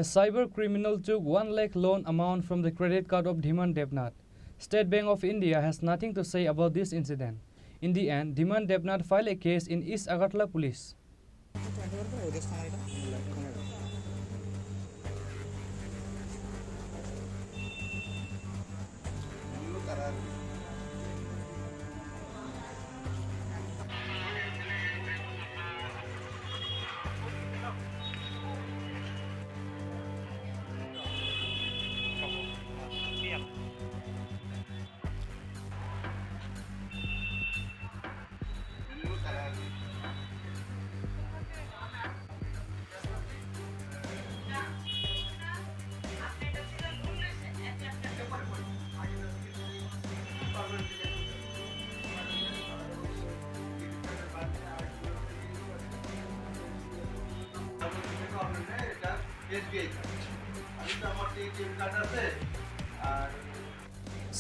A cyber criminal took 1 lakh loan amount from the credit card of Dhiman Devnath. State Bank of India has nothing to say about this incident. In the end, Dhiman Devnath filed a case in East Agartala police.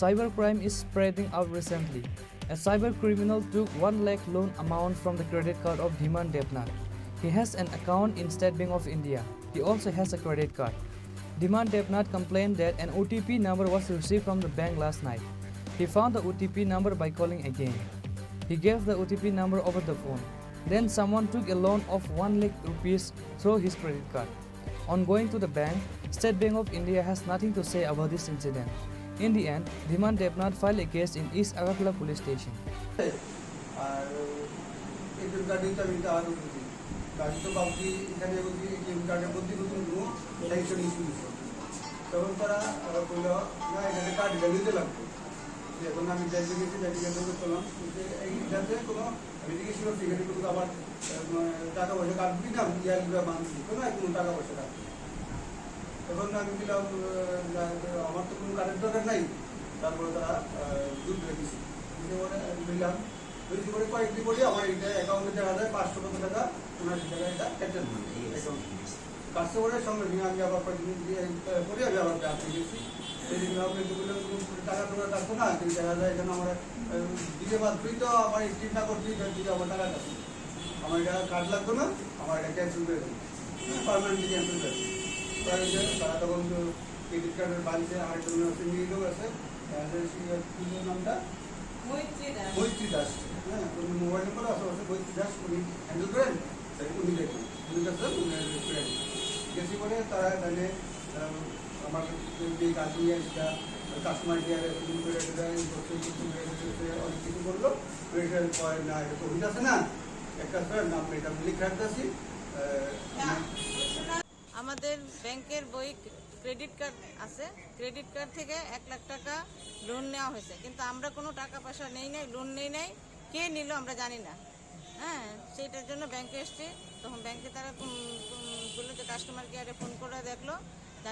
Cybercrime is spreading out recently. A cyber criminal took 1 lakh loan amount from the credit card of Dhiman Devnath. He has an account in State Bank of India. He also has a credit card. Dhiman Devnath complained that an OTP number was received from the bank last night. He found the OTP number by calling again. He gave the OTP number over the phone. Then someone took a loan of 1 lakh rupees through his credit card. On going to the bank, State Bank of India has nothing to say about this incident. In the end, Dhiman Devnath filed a case in East Agartala police station. তখন তারা বললো না এখানে card ভ্যালুতে লাগবে এখন আমি ব্যাংকে গেছি ব্যাংকে গেলে করলাম এইটাতে কোনো ভেরিফিকেশন হচ্ছে এখানে কিন্তু আবার টাকা পয়সা কাটবি না ইয়ারগুলো মানুষ না কোনো টাকা পয়সা কাটবে তখন আমি দিলাম আমার তো কোনো কার্ডের দরকার নাই তারপরে তারা দুধ রেখেছি নিলাম বেশি করে কয়েকদিন পরে আমার এটা অ্যাকাউন্টে দেখা যায় 500 কত টাকা 79 টাকা এটা ক্যান্সেল অ্যাকাউন্ট কাস্টমারের সঙ্গে আমি আবার কয়েকদিন পরে আমি আবার ব্যাংকে গেছি সেদিন আপনি টাকা তোলা রাখবো না কিন্তু দেখা যায় এখানে আমার দিতে পারবি তো আমার চিন্তা করতেই দিতে আমার টাকা কাটবে আমার এটা কার্ড লাগবে না আমার এটা ক্যান্সেল করে দেবে পারমানেন্টলি ক্যান্সেল করে তারা তখন ক্রেডিট কার্ডের বাড়িতে আরেকজন লোক আছে নামটা মৈত্রী দাস হ্যাঁ উনি মোবাইল নম্বর আছে মৈত্রী দাস উনি হ্যান্ডেল করেন উনি দেখুন উনি কাছে গেছি বলে তারা তাহলে আমার যে কাজ নিয়ে সেটা কাস্টমার কেয়ারে অনেক কিছু বললো না এটা তো অভিযোগ আছে না একটা নাম এটা লিখে রাখতেছি আমাদের ব্যাংকের বই ক্রেডিট কার্ড আছে ক্রেডিট কার্ড থেকে 1 লাখ টাকা লোন নেওয়া হয়েছে কিন্তু আমরা কোনো টাকা পয়সা নেই নাই লোন নেই নাই কে নিল আমরা জানি না হ্যাঁ সেইটার জন্য ব্যাংকে এসছি তখন ব্যাংকে তারা বললো যে কাস্টমার কেয়ারে ফোন করে দেখলো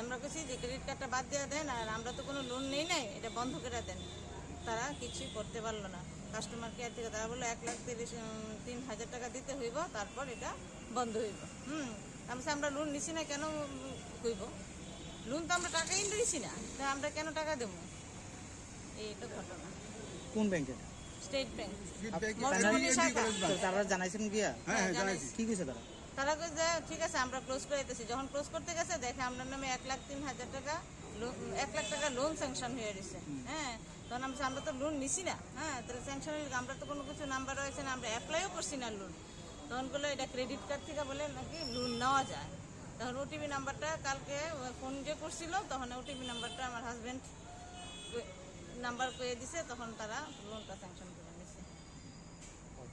আমরা কেছি যে ক্রেডিট কার্ডটা বাদ দিয়ে দেন আর আমরা তো কোনো লোন নেই নাই এটা বন্ধ করে দেন তারা কিছুই করতে পারলো না কাস্টমার কেয়ার থেকে তারা বললো 1,03,000 টাকা দিতে হইব তারপর এটা বন্ধ হইব আমরা লোন নিছি না কেন হইব লোন তো আমরা টাকাই নিয়েছি না তা আমরা কেন টাকা দেবো এইটা ঘটনা কোন ব্যাংকে স্টেট ব্যাংক তারা জানাইছেন গিয়া কি কইছে তারা কইছে ঠিক আছে আমরা ক্লোজ করে দিতেছি যখন ক্লোজ করতে গেছে দেখে আপনার নামে 1,03,000 টাকা 1 লাখ টাকা লোন স্যাংশন হয়ে গেছে হ্যাঁ তখন আমরা তো লোন নিছি না হ্যাঁ তাহলে স্যাংশন আমরা তো কোনো কিছু নাম্বার রয়েছে না আমরা অ্যাপ্লাইও করছি না লোন তখন বললো এটা ক্রেডিট কার্ড থেকে বলে নাকি লোন নেওয়া যায় তখন ওটিপি নাম্বারটা কালকে ফোন যে করছিল তখন ওটিপি নাম্বারটা আমার হাজব্যান্ড নাম্বার কয়ে দিছে তখন তারা লোনটা স্যাংশন করে নিছে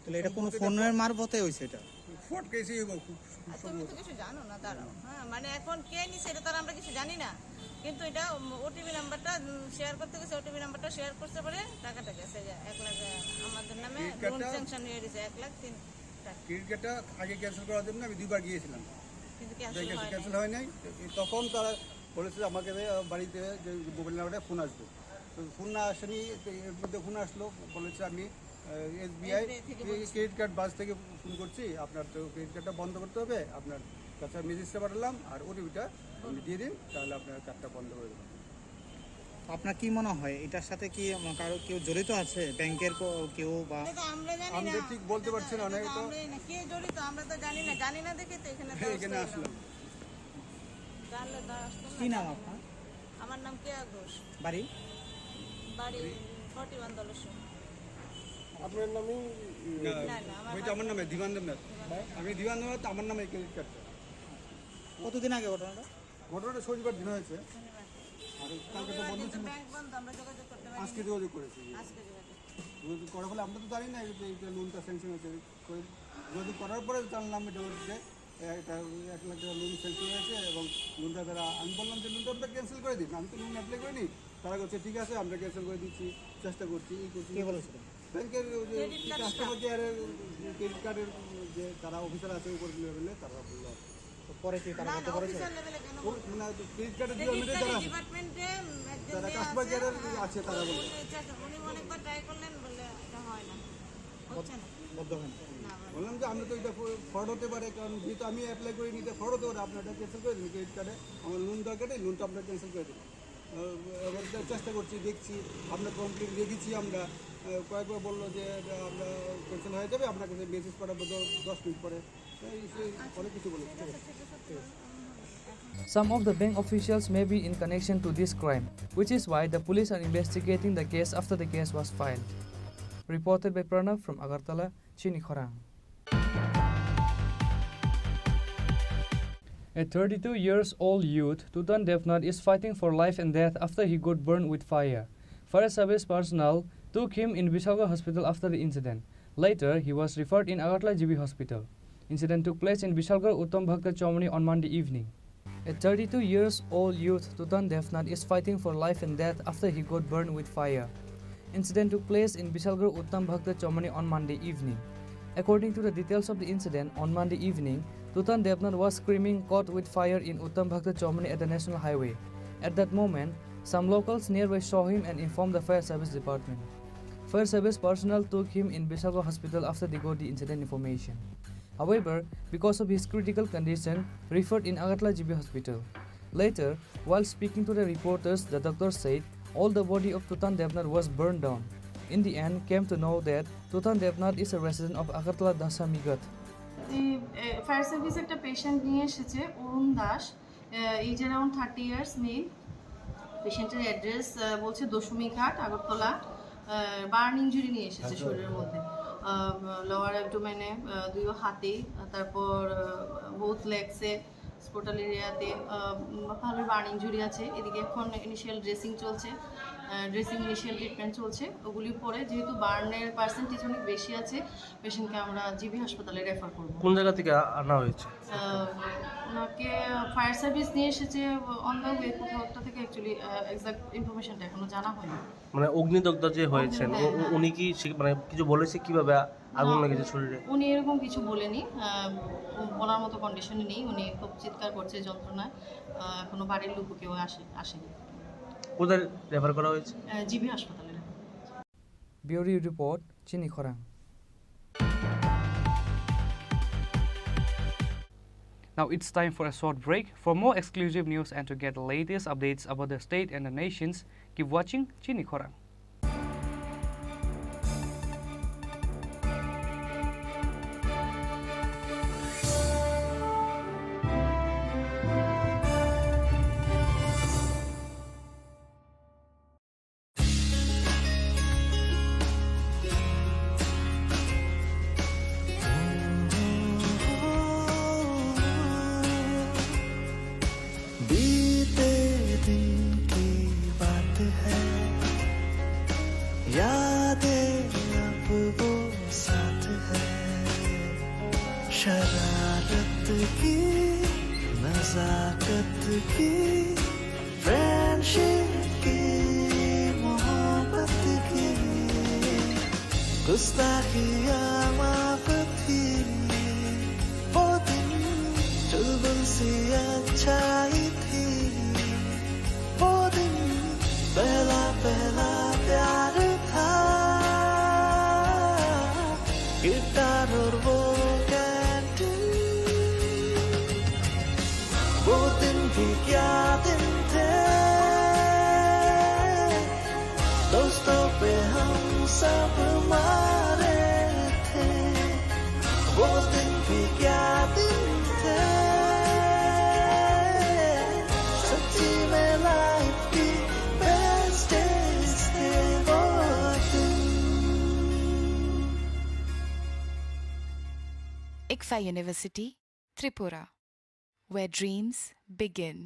তাহলে এটা কোন ফোনের মারফতে হইছে এটা ফট কেসি তুমি তো কিছু জানো না দাঁড়াও হ্যাঁ মানে এখন কে নিছে এটা তার আমরা কিছু জানি না কিন্তু এটা ওটিপি নাম্বারটা শেয়ার করতে গেছে ওটিপি নাম্বারটা শেয়ার করতে পারে টাকাটা গেছে 1 লাখ আমাদের নামে লোন স্যাংশন হয়ে গেছে 1,03,000 টাকা ক্রেডিট কার্ডটা আগে ক্যান্সেল করার জন্য আমি দুইবার গিয়েছিলাম কিন্তু ক্যান্সেল হয় নাই তখন তারা বলেছে আমাকে বাড়িতে যে মোবাইল নাম্বারে ফোন আসবে তো ফোন না আসেনি এর মধ্যে ফোন আসলো বলেছে আমি SBI ক্রেডিট কার্ড বাস থেকে ফোন করছি আপনার তো ক্রেডিট কার্ডটা বন্ধ করতে হবে আপনার কাছে মেসেজটা পাঠালাম আর ওটিপিটা আপনি দিয়ে দিন তাহলে আপনার কার্ডটা বন্ধ করে দেবেন আপনার কি মনে হয় এটার সাথে কি কারো কেউ জড়িত আছে ব্যাংকের কেউ বা আমরা ঠিক বলতে পারছি না অনেক তো কে জড়িত আমরা তো জানি না দেখে তো এখানে আসলাম কি নাম আপনার আমার নাম কেয়া ঘোষ বাড়ি 41 দলেশ্বর আপনার নামই ওইটা আমার নামে দিবান দেবনাথ আমি দিবান দেবনাথ আমার নামে ক্রেডিট কার্ড কতদিন আগে ঘটনাটা শনিবার দিন হয়েছে আর কালকে তো বন্ধ ছিল আজকে যোগাযোগ করেছি যোগাযোগ করার ফলে আমরা তো জানি না যে লোনটা স্যাংশন হয়েছে যোগাযোগ করার পরে জানলাম এটা হচ্ছে এটা 1 লাখ টাকা লোন স্যাংশন হয়েছে এবং লোনটা তারা আমি বললাম যে লোনটা আমরা ক্যান্সেল করে দিন আমি তো লোন অ্যাপ্লাই করিনি তারা বলছে ঠিক আছে আমরা ক্যান্সেল করে দিচ্ছি চেষ্টা করছি এই করছি ব্যাংকের যে কাস্টমার কেয়ারের ক্রেডিট কার্ডের যে তারা অফিসার আছে উপর লেভেলে তারা বললো পরে কি তারা বলতে পারেছে না ক্রেডিট কার্ডের ডিপার্টমেন্টে যারা কাস্টমার কেয়ারের আছে তারা বলছে উনি অনেকবার ট্রাই করলেন বলে এটা হয় না হচ্ছে না বললাম যে আমরা তো এটা ফ্রড হতে পারে কারণ যেহেতু আমি অ্যাপ্লাই করে নিতে ফ্রড হতে পারে আপনারটা ক্যান্সেল করে দিন ক্রেডিট কার্ডে আমার লোন দরকার নেই লোনটা আপনার ক্যান্সেল করে দিন এবার চেষ্টা করছি দেখছি আপনার কমপ্লেন রেখেছি আমরা কয়েকবার বললো যে আমরা ক্যান্সেল হয়ে যাবে আপনার কাছে মেসেজ পাঠাবো 10 মিনিট পরে পরে কিছু বলেছি Some of the bank officials may be in connection to this crime, which is why the police are investigating the case after the case was filed. Reported by Pranav from Agartala, Chini Khorang. A 32 years old youth, Tutan Devnath, is fighting for life and death after he got burned with fire. Fire service personnel took him in Vishalgarh hospital after the incident. Later, he was referred in Agartala GB hospital. Incident took place in Vishalgarh Uttam Bhakta Chaumani on Monday evening. A 32 years old youth, Tutan Devnath, is fighting for life and death after he got burned with fire. Incident took place in Vishalgarh Uttam Bhakta Chaumani on Monday evening. According to the details of the incident, on Monday evening, Tutan Devnath was screaming caught with fire in Uttam Bhakta Chaumani at the National Highway. At that moment, some locals nearby saw him and informed the fire service department. Fire service personnel took him in Vishalgarh hospital after they got the incident information. However, because of his critical condition, referred in Agartala GB hospital. Later, while speaking to the reporters, the doctor said all the body of Tutan Devnath was burned down. In the end, came to know that Tutan Devnath is a resident of Agartala Dasamigat. Fire service একটা patient নিয়ে এসেছে Arun Das, age around 30 years, male. পেশেন্টের address বলছে Dashamighat, Agartala. Burn injury নিয়ে এসেছে শরীরের মধ্যে, lower অ্যাবডোমেনে, দুই হাতে, তারপর বোথ লেগসে, স্পোটাল এরিয়াতে ভালো বার্ন ইঞ্জুরি আছে। এদিকে এখন ইনিশিয়াল ড্রেসিং চলছে, ইনিশিয়াল ট্রিটমেন্ট চলছে। ওগুলির পরে যেহেতু বার্নের পার্সেন্টেজ অনেক বেশি আছে, পেশেন্টকে আমরা জিবি হাসপাতালে রেফার করব। কোন জায়গা থেকে আনা হয়েছে? ওনাকে ফায়ার সার্ভিস নিয়ে এসেছে অন দ্য ওয়ে, কোথাও একটা থেকে। অ্যাকচুয়ালি এক্সাক্ট ইনফরমেশনটা এখনো জানা হয়নি। মানে অগ্নিদগ্ধ যে হয়েছেন, উনি কি মানে কিছু বলেছে কিভাবে আগুন লেগেছে শরীরে? উনি এরকম কিছু বলেনি, বলার মতো কন্ডিশনে নেই। উনি খুব চিৎকার করছে যন্ত্রণায়, এখনো বাড়ির লোক কেউ আসেনি। কোথায় রেফার করা হয়েছে? জিবি হাসপাতালে। Bureau Report, Chini Khorang. Now it's time for a short break. For more exclusive news and to get the latest updates about the state and the nations, keep watching Chini Khorang. शरारत की, नजाकत की, friendship की, मोहब्बत की, गुस्ताखियाँ माफ थी, वो दिन चुलबुल सी अच्छाई थी, वो दिन पहला पहला प्यार था, गिटार और वो क्या दिन थे, दोस्तों पे हम सब मारे थे, वो दिन भी क्या दिन थे, सच्ची में लाइफ की बेस्ट डेज थे वो दिन। ICFA University, Tripura, where dreams begin.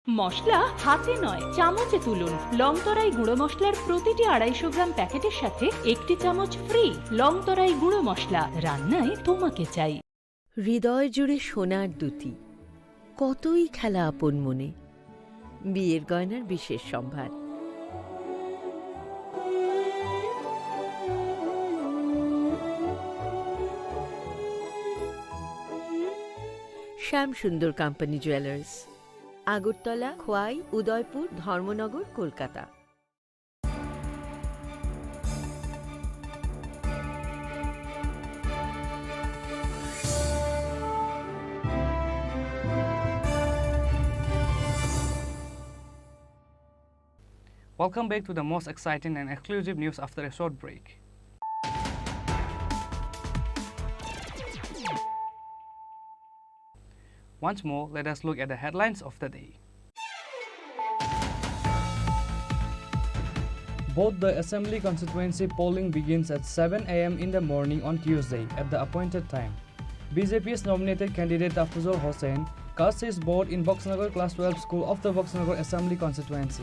মশলা হাতে নয় চামচে তুলুন। লংতরাই গুঁড়ো মশলার প্রতিটি 250 গ্রাম প্যাকেটের সাথে একটি চামচ ফ্রি। লংতরাই গুঁড়ো মশলা, রান্নায় তোমাকে চাই। হৃদয় জুড়ে সোনার দুটি, কতই খেলা আপন মনে। বিয়ের গয়নার বিশেষ সম্ভার। শ্যাম সুন্দর company jewellers, Agartala, Khowai, Udaipur, Dharmanagar, Kolkata. Welcome back to the most exciting and exclusive news after a short break. Once more, let us look at the headlines of the day. Both the assembly constituency polling begins at 7 a.m. in the morning on Tuesday at the appointed time. BJP's nominated candidate Afzal Hossain cast his vote in Boxnagar Class 12 School of the Boxnagar Assembly constituency.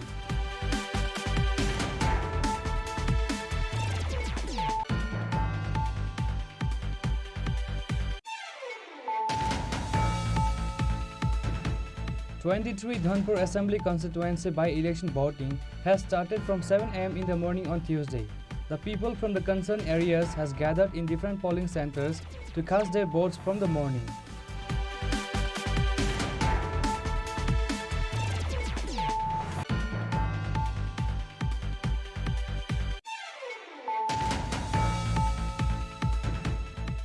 '23 Dhanpur Assembly constituency by-election voting has started from 7 a.m. in the morning on Tuesday. The people from the concerned areas has gathered in different polling centers to cast their votes from the morning.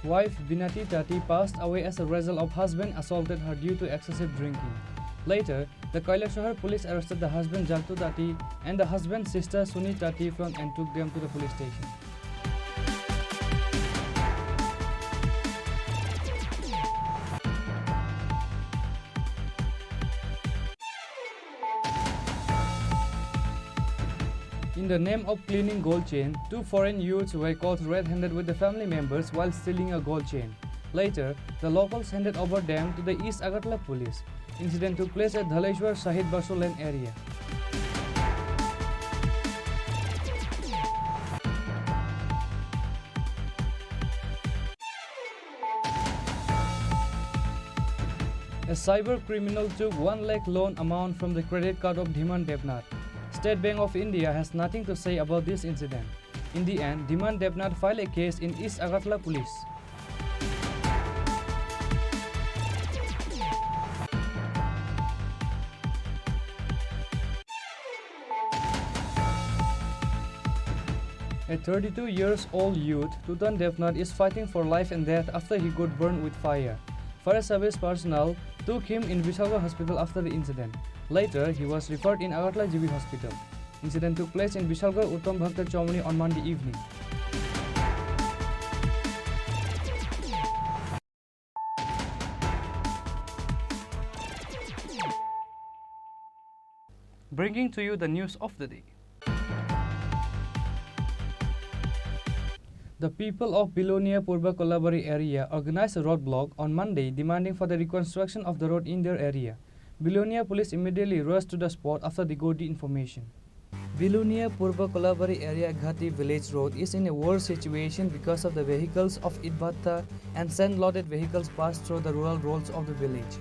Wife Binati Tati passed away as a result of husband assaulted her due to excessive drinking. Later, the Kailashahar police arrested the husband Jaltu Tati and the husband's sister Suni Tati and took them to the police station. In the name of cleaning gold chain, 2 foreign youths were caught red-handed with the family members while stealing a gold chain. Later, the locals handed over them to the East Agartala police. Incident took place at Dhaleshwar Shahid Basu Lane area. A cyber criminal took 1 lakh loan amount from the credit card of Dhiman Devnath. State Bank of India has nothing to say about this incident. In the end, Dhiman Devnath filed a case in East Agartala police. A 32-year-old youth, Tutan Devnath, is fighting for life and death after he got burned with fire. Fire service personnel took him in Vishalgar hospital after the incident. Later, he was referred in Agartala GB hospital. Incident took place in Vishalgar Uttam Bhakta Chaumani on Monday evening. Bringing to you the news of the day. The people of Bilonia Purba Kolabari area organized a roadblock on Monday demanding for the reconstruction of the road in their area. Bilonia police immediately rushed to the spot after they got the information. Bilonia Purba Kolabari area Ghati village road is in a worse situation because of the vehicles of Idbata and sand-loaded vehicles pass through the rural roads of the village.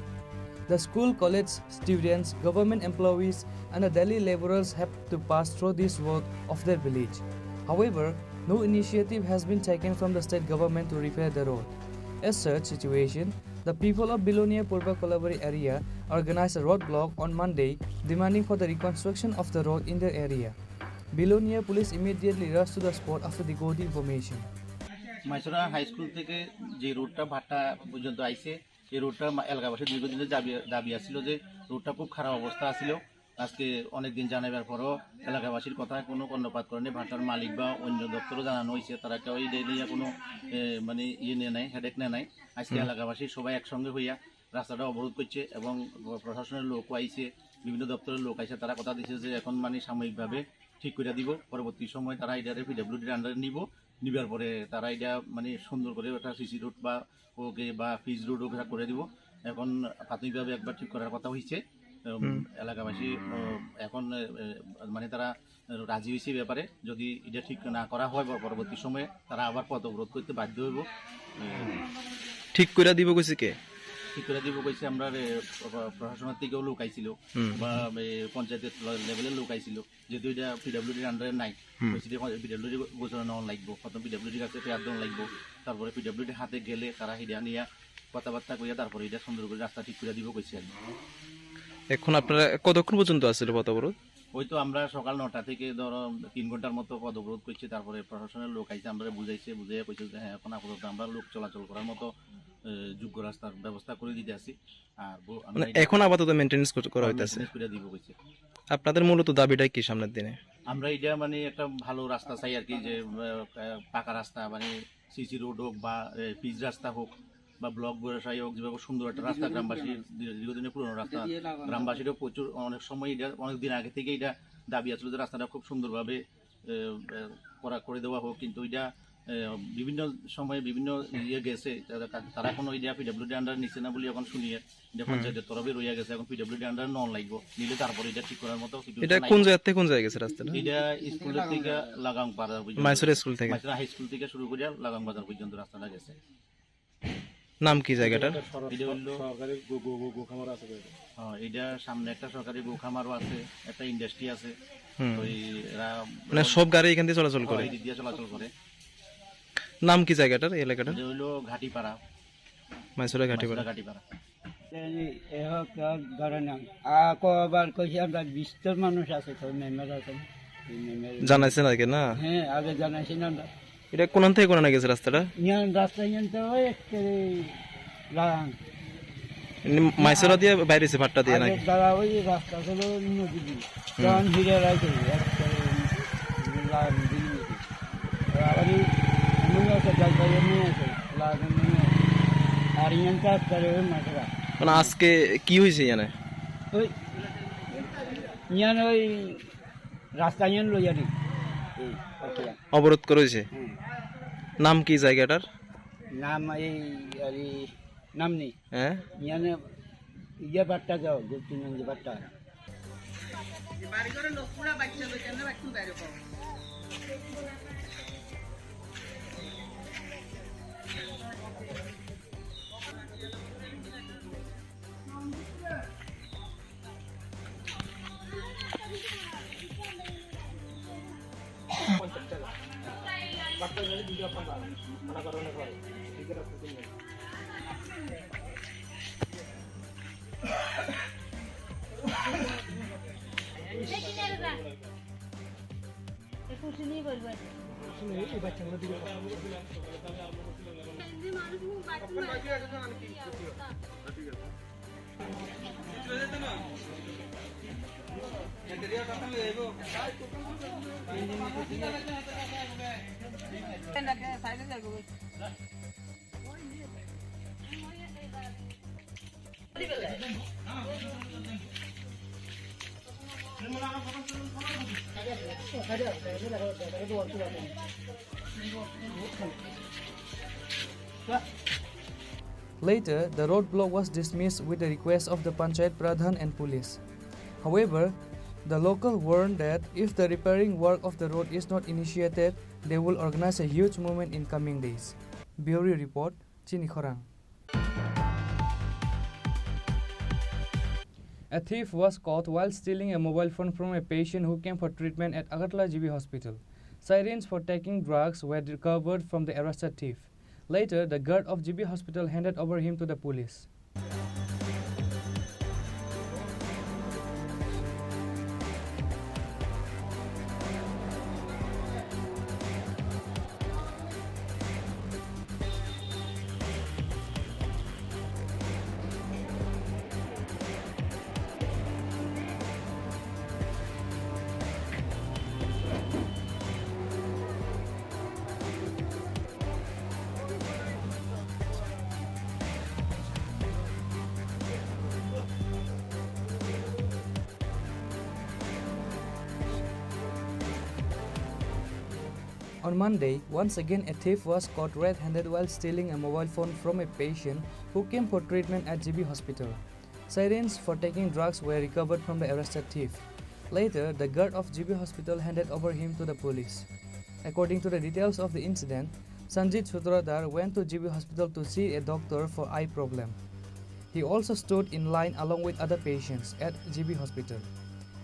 The school, college students, government employees and the daily laborers have to pass through this road of their village. However, no initiative has been taken from the state government to repair the road. As such situation, the people of Bilonia Purba Kolabari area organized a roadblock on Monday demanding for the reconstruction of the road in their area. Bilonia police immediately rushed to the spot after they got the information. Maisra high school থেকে যে রোডটা ভাটা পর্যন্ত আইছে এই রোডটা এলাকাবাসীর দীর্ঘদিনের দাবি আছিল যে রোডটা খুব খারাপ অবস্থা আছিল। আজকে অনেক দিন জানাবার পরও এলাকাবাসীর কথা কোনো কর্ণপাত করেনি। ভাটার মালিক বা অন্য দপ্তরও জানানো হয়েছে, তারা কেউ এই নিয়ে কোনো মানে নিয়ে নেয়, হেডেক নেয় নাই। আজকে এলাকাবাসী সবাই একসঙ্গে হইয়া রাস্তাটা অবরোধ করছে এবং প্রশাসনের লোকও আইছে, বিভিন্ন দপ্তরের লোক আইছে। তারা কথা দিচ্ছে যে এখন মানে সাময়িকভাবে ঠিক করে দিব, পরবর্তী সময় তারা এটারে পিডব্লিউডির আন্ডারে নিবার পরে তারা এটা মানে সুন্দর করে একটা সিসি রোড বা ওকে বা পিচ রোডও করে দিব। এখন প্রাথমিকভাবে একবার ঠিক করার কথা হয়েছে। এলাকাবাসী এখন মানে তারা রাজি হয়েছে ব্যাপারে, যদি এটা ঠিক না করা হয় পরবর্তী সময়ে তারা আবার পথ অবরোধ করতে বাধ্য হইব। ঠিক করে দিব কইছে কে? ঠিক করে দিব কইছে আমরা প্রশাসনের থেকেও লোক আইছিল বা পঞ্চায়েতের লেভেলের লোক আইছিল, যেহেতু এটা পিডব্লিউডির আন্ডারে নাই। পিডব্লিউডি গোচর নেওয়া লাগবো, প্রথম পিডব্লিউডির কাছে পেয়ার দেওয়া লাগবো, তারপরে পিডব্লিউডির হাতে গেলে তারা হিডা নিয়ে কথাবার্তা কইয়া তারপরে এটা সুন্দর করে রাস্তা ঠিক করে দিব কইছে। এখন আপনারা কতক্ষণ পর্যন্ত আসছিল পথ অবরোধ? ওই তো আমরা সকাল 9টা থেকে ধরো 3 ঘন্টার মতো পথ অবরোধ করছি। তারপরে প্রশাসনের লোক আইছে, আমরা বুঝাইয়া কইছে যে হ্যাঁ এখন আপাতত আমরা লোক চলাচল করার মতো যোগ্য রাস্তার ব্যবস্থা করে দিতে আসি। আর এখন আপাতত মেইনটেনেন্স করা হইতাছে। আপনাদের মূলত দাবিটা কি সামনের দিনে? আমরা এটা মানে একটা ভালো রাস্তা চাই আর কি, যে পাকা রাস্তা মানে সিসি রোড হোক বা পিচ রাস্তা হোক বা ব্লক ব্যবসায়ী হোক, যেভাবে সুন্দর একটা রাস্তা গ্রামবাসীর দীর্ঘদিনের পুরনো রাস্তা। গ্রামবাসীরও প্রচুর অনেক সময় এটা অনেক দিন আগে থেকে এটা দাবি আসলো যে রাস্তাটা খুব সুন্দরভাবে করে দেওয়া হোক, কিন্তু এটা বিভিন্ন সময়ে বিভিন্ন ইয়ে গেছে, তারা কোনো এটা পিডব্লিউডি আন্ডার নিচ্ছে না বলে এখন শুনিয়ে এটা পঞ্চায়েতের তরফে রইয়া গেছে। এখন পিডব্লিউডি আন্ডার নন লাগবো, নিলে তারপরে এটা ঠিক করার মতো এটা কোন জায়গা থেকে কোন জায়গায় গেছে রাস্তাটা? এটা স্কুলের থেকে লাগাং বাজার পর্যন্ত, মাইসোর স্কুল থেকে, মাইসোর হাই স্কুল থেকে শুরু করে লাগাং বাজার পর্যন্ত রাস্তাটা গেছে। নাম কি জায়গাটার? এটা হলো সরকারি গোখামার আছে। হ্যাঁ, এটা সামনে একটা সরকারি গোখামারও আছে, একটা ইন্ডাস্ট্রি আছে। ওই মানে সব গাড়ি এখান দিয়ে চলাচল করে? এই দিয়ে চলাচল করে। নাম কি জায়গাটার, এই এলাকাটার? এটা হলো ঘাটিপাড়া, মাইসোরের ঘাটিপাড়া। ঘাটিপাড়া কবার কইছি আমরা 20 মানুষ আছে, তো মেম্বার আছে জানাইছেন আগে না? হ্যাঁ, আগে জানাইছি না। এটা কোন থেকে কোন গেছে রাস্তাটা? রাস্তা তো মাইসোরা দিয়ে বাইরেছে ভাট্টা দিয়ে নাকি? দাদা ওই রাস্তা হলো নদী দিয়ে, তখন হিরে রাখে আর ইয়ানটা করে মাঠরা। মানে আজকে কি হয়েছে জানে? ওই ইয়ান ওই রাস্তা ইয়ান লইয়া নি অবরোধ করেছে। নাম কি জায়গাটার? নাম এই নাম নেই। হ্যাঁ, ইয়ানে ইয়া বাট্টা যাও, গুপ্তিনন্দ বাট্টা। বাড়ি করে লোক পুরা বাচ্চা লইছেন না, বাচ্চা বাইরে পাও। Later, the roadblock was dismissed with the request of the Panchayat Pradhan and police. However, the local warned that if the repairing work of the road is not initiated, they will organize a huge movement in coming days. Bureau Report, Chini Khorang. A thief was caught while stealing a mobile phone from a patient who came for treatment at Agartala GB Hospital. Sirens for taking drugs were recovered from the arrested thief. Later, the guard of GB Hospital handed over him to the police. On Monday, once again a thief was caught red-handed while stealing a mobile phone from a patient who came for treatment at GB Hospital. Sirens for taking drugs were recovered from the arrested thief. Later, the guard of GB Hospital handed over him to the police. According to the details of the incident, Sanjit Sutradhar went to GB Hospital to see a doctor for eye problem. He also stood in line along with other patients at GB Hospital.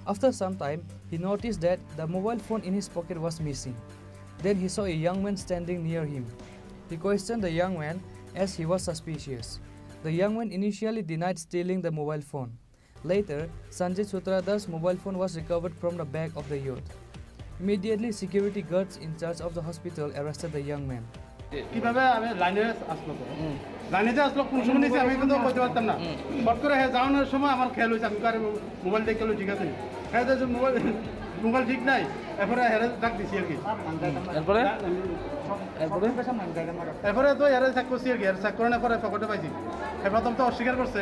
After some time, he noticed that the mobile phone in his pocket was missing. Then he saw a young man standing near him. He questioned the young man as he was suspicious. The young man initially denied stealing the mobile phone. Later, Sanjit Sutradhar's mobile phone was recovered from the bag of the youth. Immediately, security guards in charge of the hospital arrested the young man. কিভাবে আমি লাইনে আসলো তো লাইনে যে আসলো কোন সময় নিয়েছি আমি কিন্তু বলতে পারতাম না হট করে হ্যাঁ যাওয়ানোর সময় আমার খেয়াল হয়েছে আমি কারে মোবাইল দেখে ঠিক আছে হ্যাঁ যে মোবাইল ঠিক নাই এরপরে হেরে ডাক দিছি আর কি এরপরে তো হেরে চেক করছি আর কি চেক করানোর পরে পকেটে পাইছি প্রথম তো অস্বীকার করছে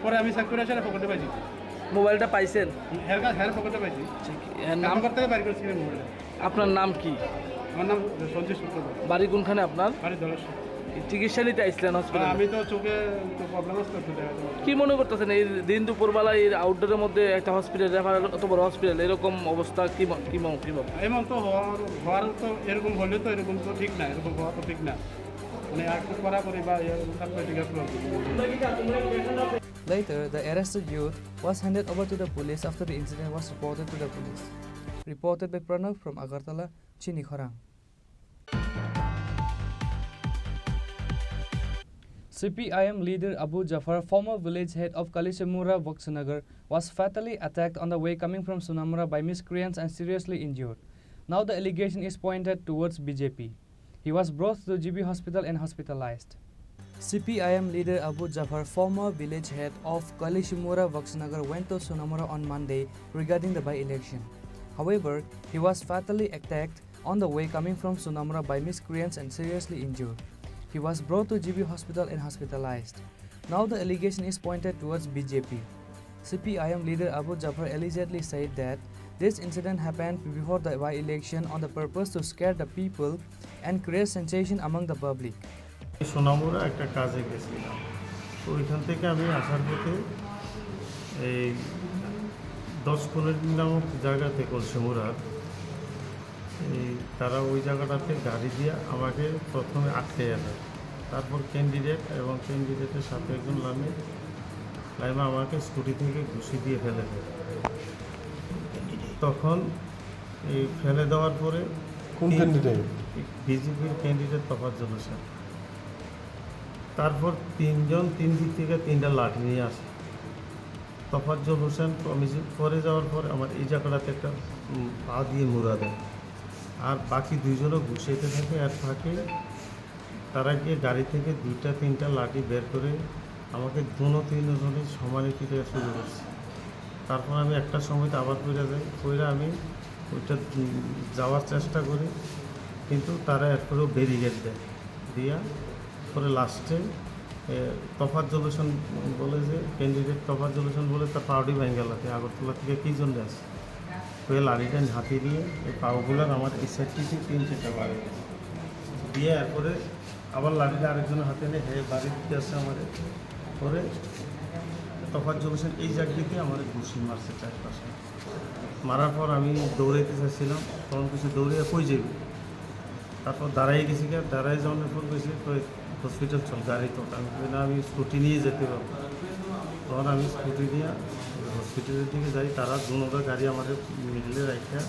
পরে আমি চেক করে এসে পকেটে পাইছি মোবাইলটা পাইছেন? হের পকেটে পাইছি নাম করতে বাইর করছি মোবাইলটা আপনার নাম কি? আমার নাম সঞ্জয় সূত্রধর। বাড়ি কোনখানে আপনার? বাড়ি দলেশ্বর। চিকিৎসা নিতে আসলেন হসপিটালে? আমি তো চোখে প্রবলেম হচ্ছে তো দেখা যায়। কি মনে করতেছেন এই দিন দুপুরবেলা এই আউটডোরের মধ্যে একটা হসপিটাল রেফারেল অত বড় হসপিটাল এরকম অবস্থা কি এমন তো হওয়ার তো এরকম হলে তো এরকম তো ঠিক না, এরকম হওয়া তো ঠিক না, মানে একটু কড়াকড়ি বা Later, the arrested youth was handed over to the police after the incident was reported to the police. Reported by Pranav from Agartala, Chini Khorang. CPIM leader Abu Jafar, former village head of Kalishamura, Vaksanagar, was fatally attacked on the way coming from Sunamura by miscreants and seriously injured. Now the allegation is pointed towards BJP. He was brought to GB hospital and hospitalized. CPIM leader Abu Jafar, former village head of Kalishimura, Vaksanagar, went to Sunamura on Monday regarding the by-election. However, he was fatally attacked on the way coming from Sunamura by miscreants and seriously injured. He was brought to GB hospital and hospitalized. Now the allegation is pointed towards BJP. CPIM leader Abu Jafar allegedly said that this incident happened before the by-election on the purpose to scare the people and create sensation among the public. Sonamura একটা কাজে গেছিলাম, তো ওইখান থেকে আমি আসার পথে এই 10-15 নামক জায়গাতে কলসিমুড়ার তারা ওই জায়গাটাতে গাড়ি দিয়ে আমাকে প্রথমে আটকে যাবে, তারপর ক্যান্ডিডেট এবং ক্যান্ডিডেটের সাথে একজন লাইমা আমাকে স্কুটি থেকে ঘুষি দিয়ে ফেলে দেয়। তখন এই ফেলে দেওয়ার পরে কোন ক্যান্ডিডেট? বিজেপির ক্যান্ডিডেট তফাজ্জল হোসেন। তারপর তিন দিক থেকে 3টা লাঠি নিয়ে আসে। তফাজ্জল হোসেন পরে যাওয়ার পর আমার এই জায়গাটাতে একটা পা দিয়ে মুড়া দেয়, আর বাকি 2জনও ঘুষাইতে থাকে। আর ফাঁকে তারা গিয়ে গাড়ি থেকে 2-3টা লাঠি বের করে আমাকে 2-3জনের সমানে পিটে শুরু করছে। তারপর আমি একটা সময়তে আবার পড়ে আমি ওইটা যাওয়ার চেষ্টা করি, কিন্তু তারা এরপরেও ব্যারিকেড দিয়া পরে লাস্টে তফাজ্জল হোসেন বলে যে ক্যান্ডিডেট তফাজ্জল হোসেন বলে তার পাউডি বেঙ্গালাতে আগরতলা থেকে কী জন্য আসে, ওই লাড়িটা হাতে দিয়ে এই পাউগুলার আমার এই সাইড থেকে 3-4টা বাড়ি দিয়ে এরপরে আবার লাড়িটা আরেকজনের হাতে নিয়ে বাড়ি দিতে আসে আমাদের। পরে তফাজ্জল হোসেন এই জায়গাটিতে আমার ঘুষি মারছে 4-5টা। মারার পর আমি দৌড়াইতে চাইছিলাম, তখন কিছু দৌড়িয়ে কই যাবি, তারপর দাঁড়াই গেছি। দাঁড়াই যাওয়ার পর গেছি হসপিটাল চল, গাড়ি তো আমি স্কুটি নিয়ে যেতে পারবো। তখন আমি স্কুটি নিয়ে হসপিটালের দিকে যাই। তারা 2টা গাড়ি আমাদের মিডলে রাখা,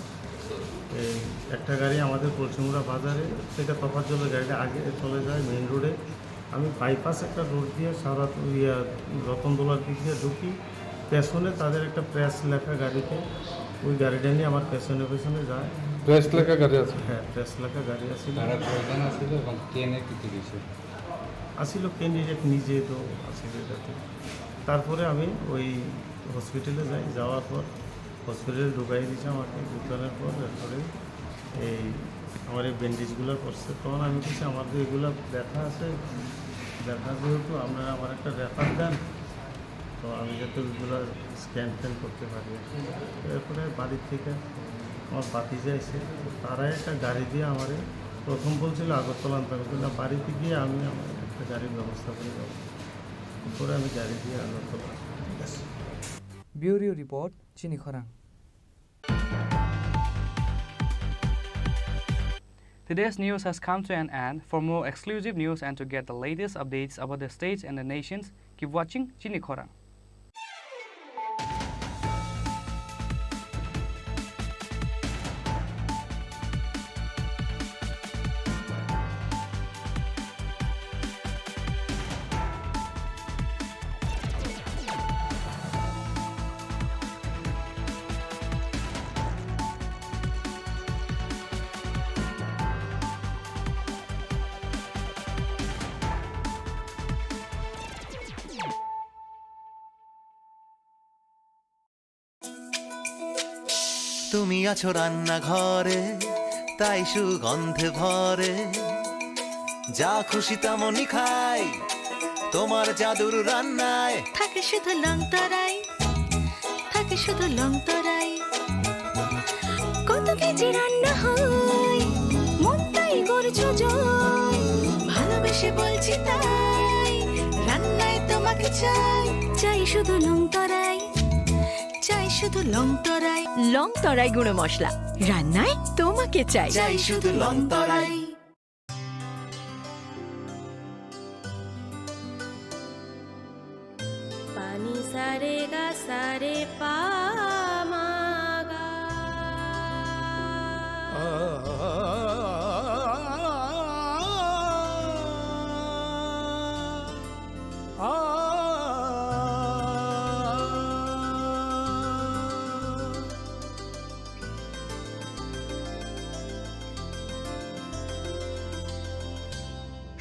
একটা গাড়ি আমাদের কলসিমুড়া বাজারে থেকে তফাজ্জলের গাড়িটা আগে চলে যায় মেইন রোডে। আমি বাইপাস একটা রোড দিয়ে সারা রতনদোলার দিক দিয়ে ঢুকি। পেছনে তাদের একটা প্রেস লেখা গাড়িতে ওই গাড়িটা নিয়ে আমার পেছনে যায়। প্রেস লেখা গাড়ি আছে? হ্যাঁ, প্রেস লেখা গাড়ি আসছিল। এবং ট্রেনে কিছু গেছে আসিল ক্যান্ডিডেট নিজে তো আসিল এটাতে। তারপরে আমি ওই হসপিটালে যাই, যাওয়ার পর হসপিটালে ঢুকাই দিয়েছে আমাকে। ঢুকানোর পর তারপরে এই আমার এই ব্যান্ডেজগুলো করছে। তখন আমি বলছি আমার তো এগুলো ব্যথা আছে, ব্যথা যেহেতু আপনারা আমার একটা রেফার দেন, তো আমি যাতে ওইগুলো স্ক্যান করতে পারি। এরপরে বাড়ির থেকে আমার বাতিজা এসে তারাই একটা গাড়ি দিয়ে আমার প্রথম বলছিল আগরতলা আনতে হবে, কিন্তু বাড়িতে গিয়ে আমি আমার একটা গাড়ির ব্যবস্থা করে যাবো। পরে আমি গাড়ি দিয়ে Agartala. Bureau Report, Chini Khorang. Today's news has come to an end. For more exclusive news and to get the latest updates about the states and the nations, keep watching Chini Khorang. তুমি আছো রান্নাঘরে, তাই সুগন্ধে ভরে, যা খুশি তেমনই খাই, তোমার জাদুর রান্নায় থাকে শুধু লং তরাই, থাকে শুধু লং তরাই, কত আগে যে রান্না হয় মন তাই করছো জয় ভালোবেসে বলছি তাই রান্নায় তোমাকে চাই চাই শুধু লং তরাই চাই শুধু লং তরাই লং তরাই গুঁড়ো মশলা রান্নায় তোমাকে চাই চাই শুধু লং তরাই পানি সারে গা সারে পা মা গা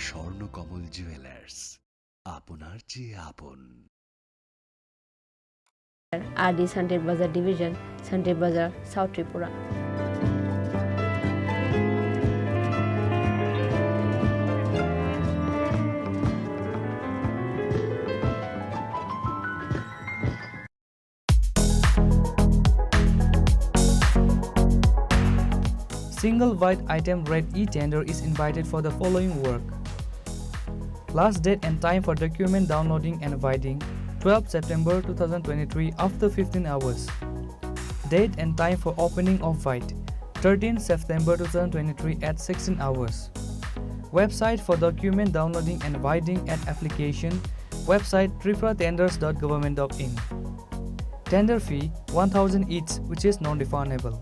স্বর্ণকমল জুয়েলার্স আপনার চেয়ে আপন। RD Sunday Bazaar Division, Sunday Bazaar, South Tripura. Single white item red e-tender is invited for the following work. Last date and time for document downloading and inviting 12 September 2023 after 15 hours. Date and time for opening of white 13 September 2023 at 16 hours. Website for document downloading and inviting at application website tripuratenders.government.in. Tender fee 1000 each, which is non-refundable.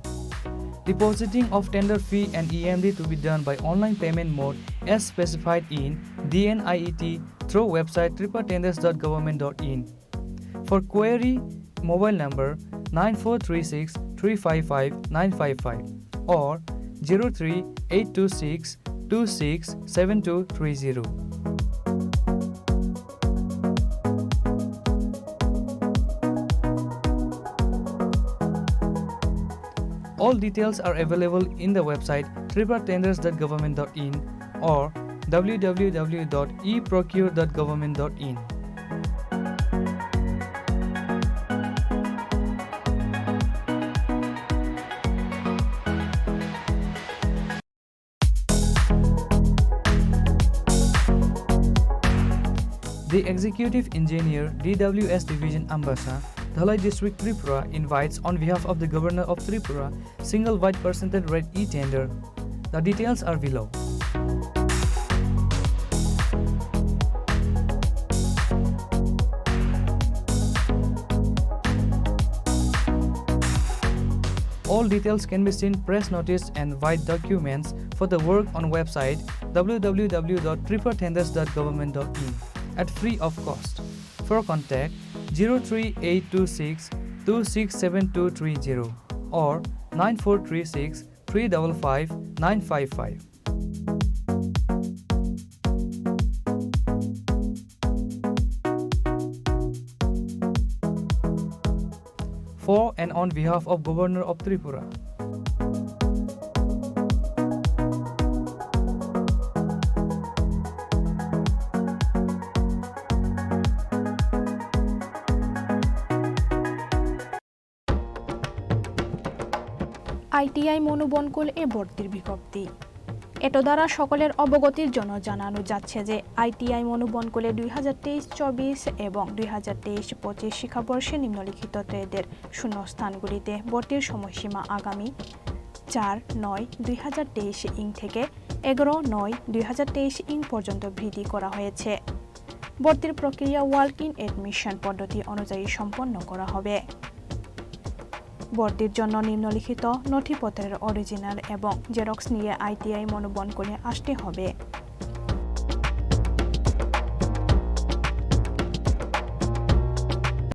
Depositing of tender fee and EMD to be done by online payment mode as specified in DNIET through website tripuratenders.government.in. For query, mobile number 9436 355 955 or 03 826 26 7230. All details are available in the website tripuratenders.government.in or www.eprocure.government.in. The Executive Engineer, DWS Division Ambassa, Dhalai District Tripura invites on behalf of the Governor of Tripura single white percentage red e-tender. The details are below. All details can be seen press notice and white documents for the work on website www.tripuratenders.government.in at free of cost. For contact 03826 267230 or 9436 355 955. For and on behalf of Governor of Tripura. ITI Manubankul এ ভর্তির বিজ্ঞপ্তি। এটো দ্বারা সকলের অবগতির জন্য জানানো যাচ্ছে যে আইটিআই মনোবনকুলে 2023-24 এবং 2023-25 শিক্ষাবর্ষে নিম্নলিখিত ট্রেডের শূন্যস্থানগুলিতে ভর্তির সময়সীমা আগামী 4/9/2023 থেকে 11/9/2023 পর্যন্ত বৃদ্ধি করা হয়েছে। ভর্তির প্রক্রিয়া ওয়াক ইন অ্যাডমিশন পদ্ধতি অনুযায়ী সম্পন্ন করা হবে। ভর্তির জন্য নিম্নলিখিত নথিপত্রের অরিজিনাল এবং জেরক্স নিয়ে আইটিআই মনোবনকুলে আসতে হবে।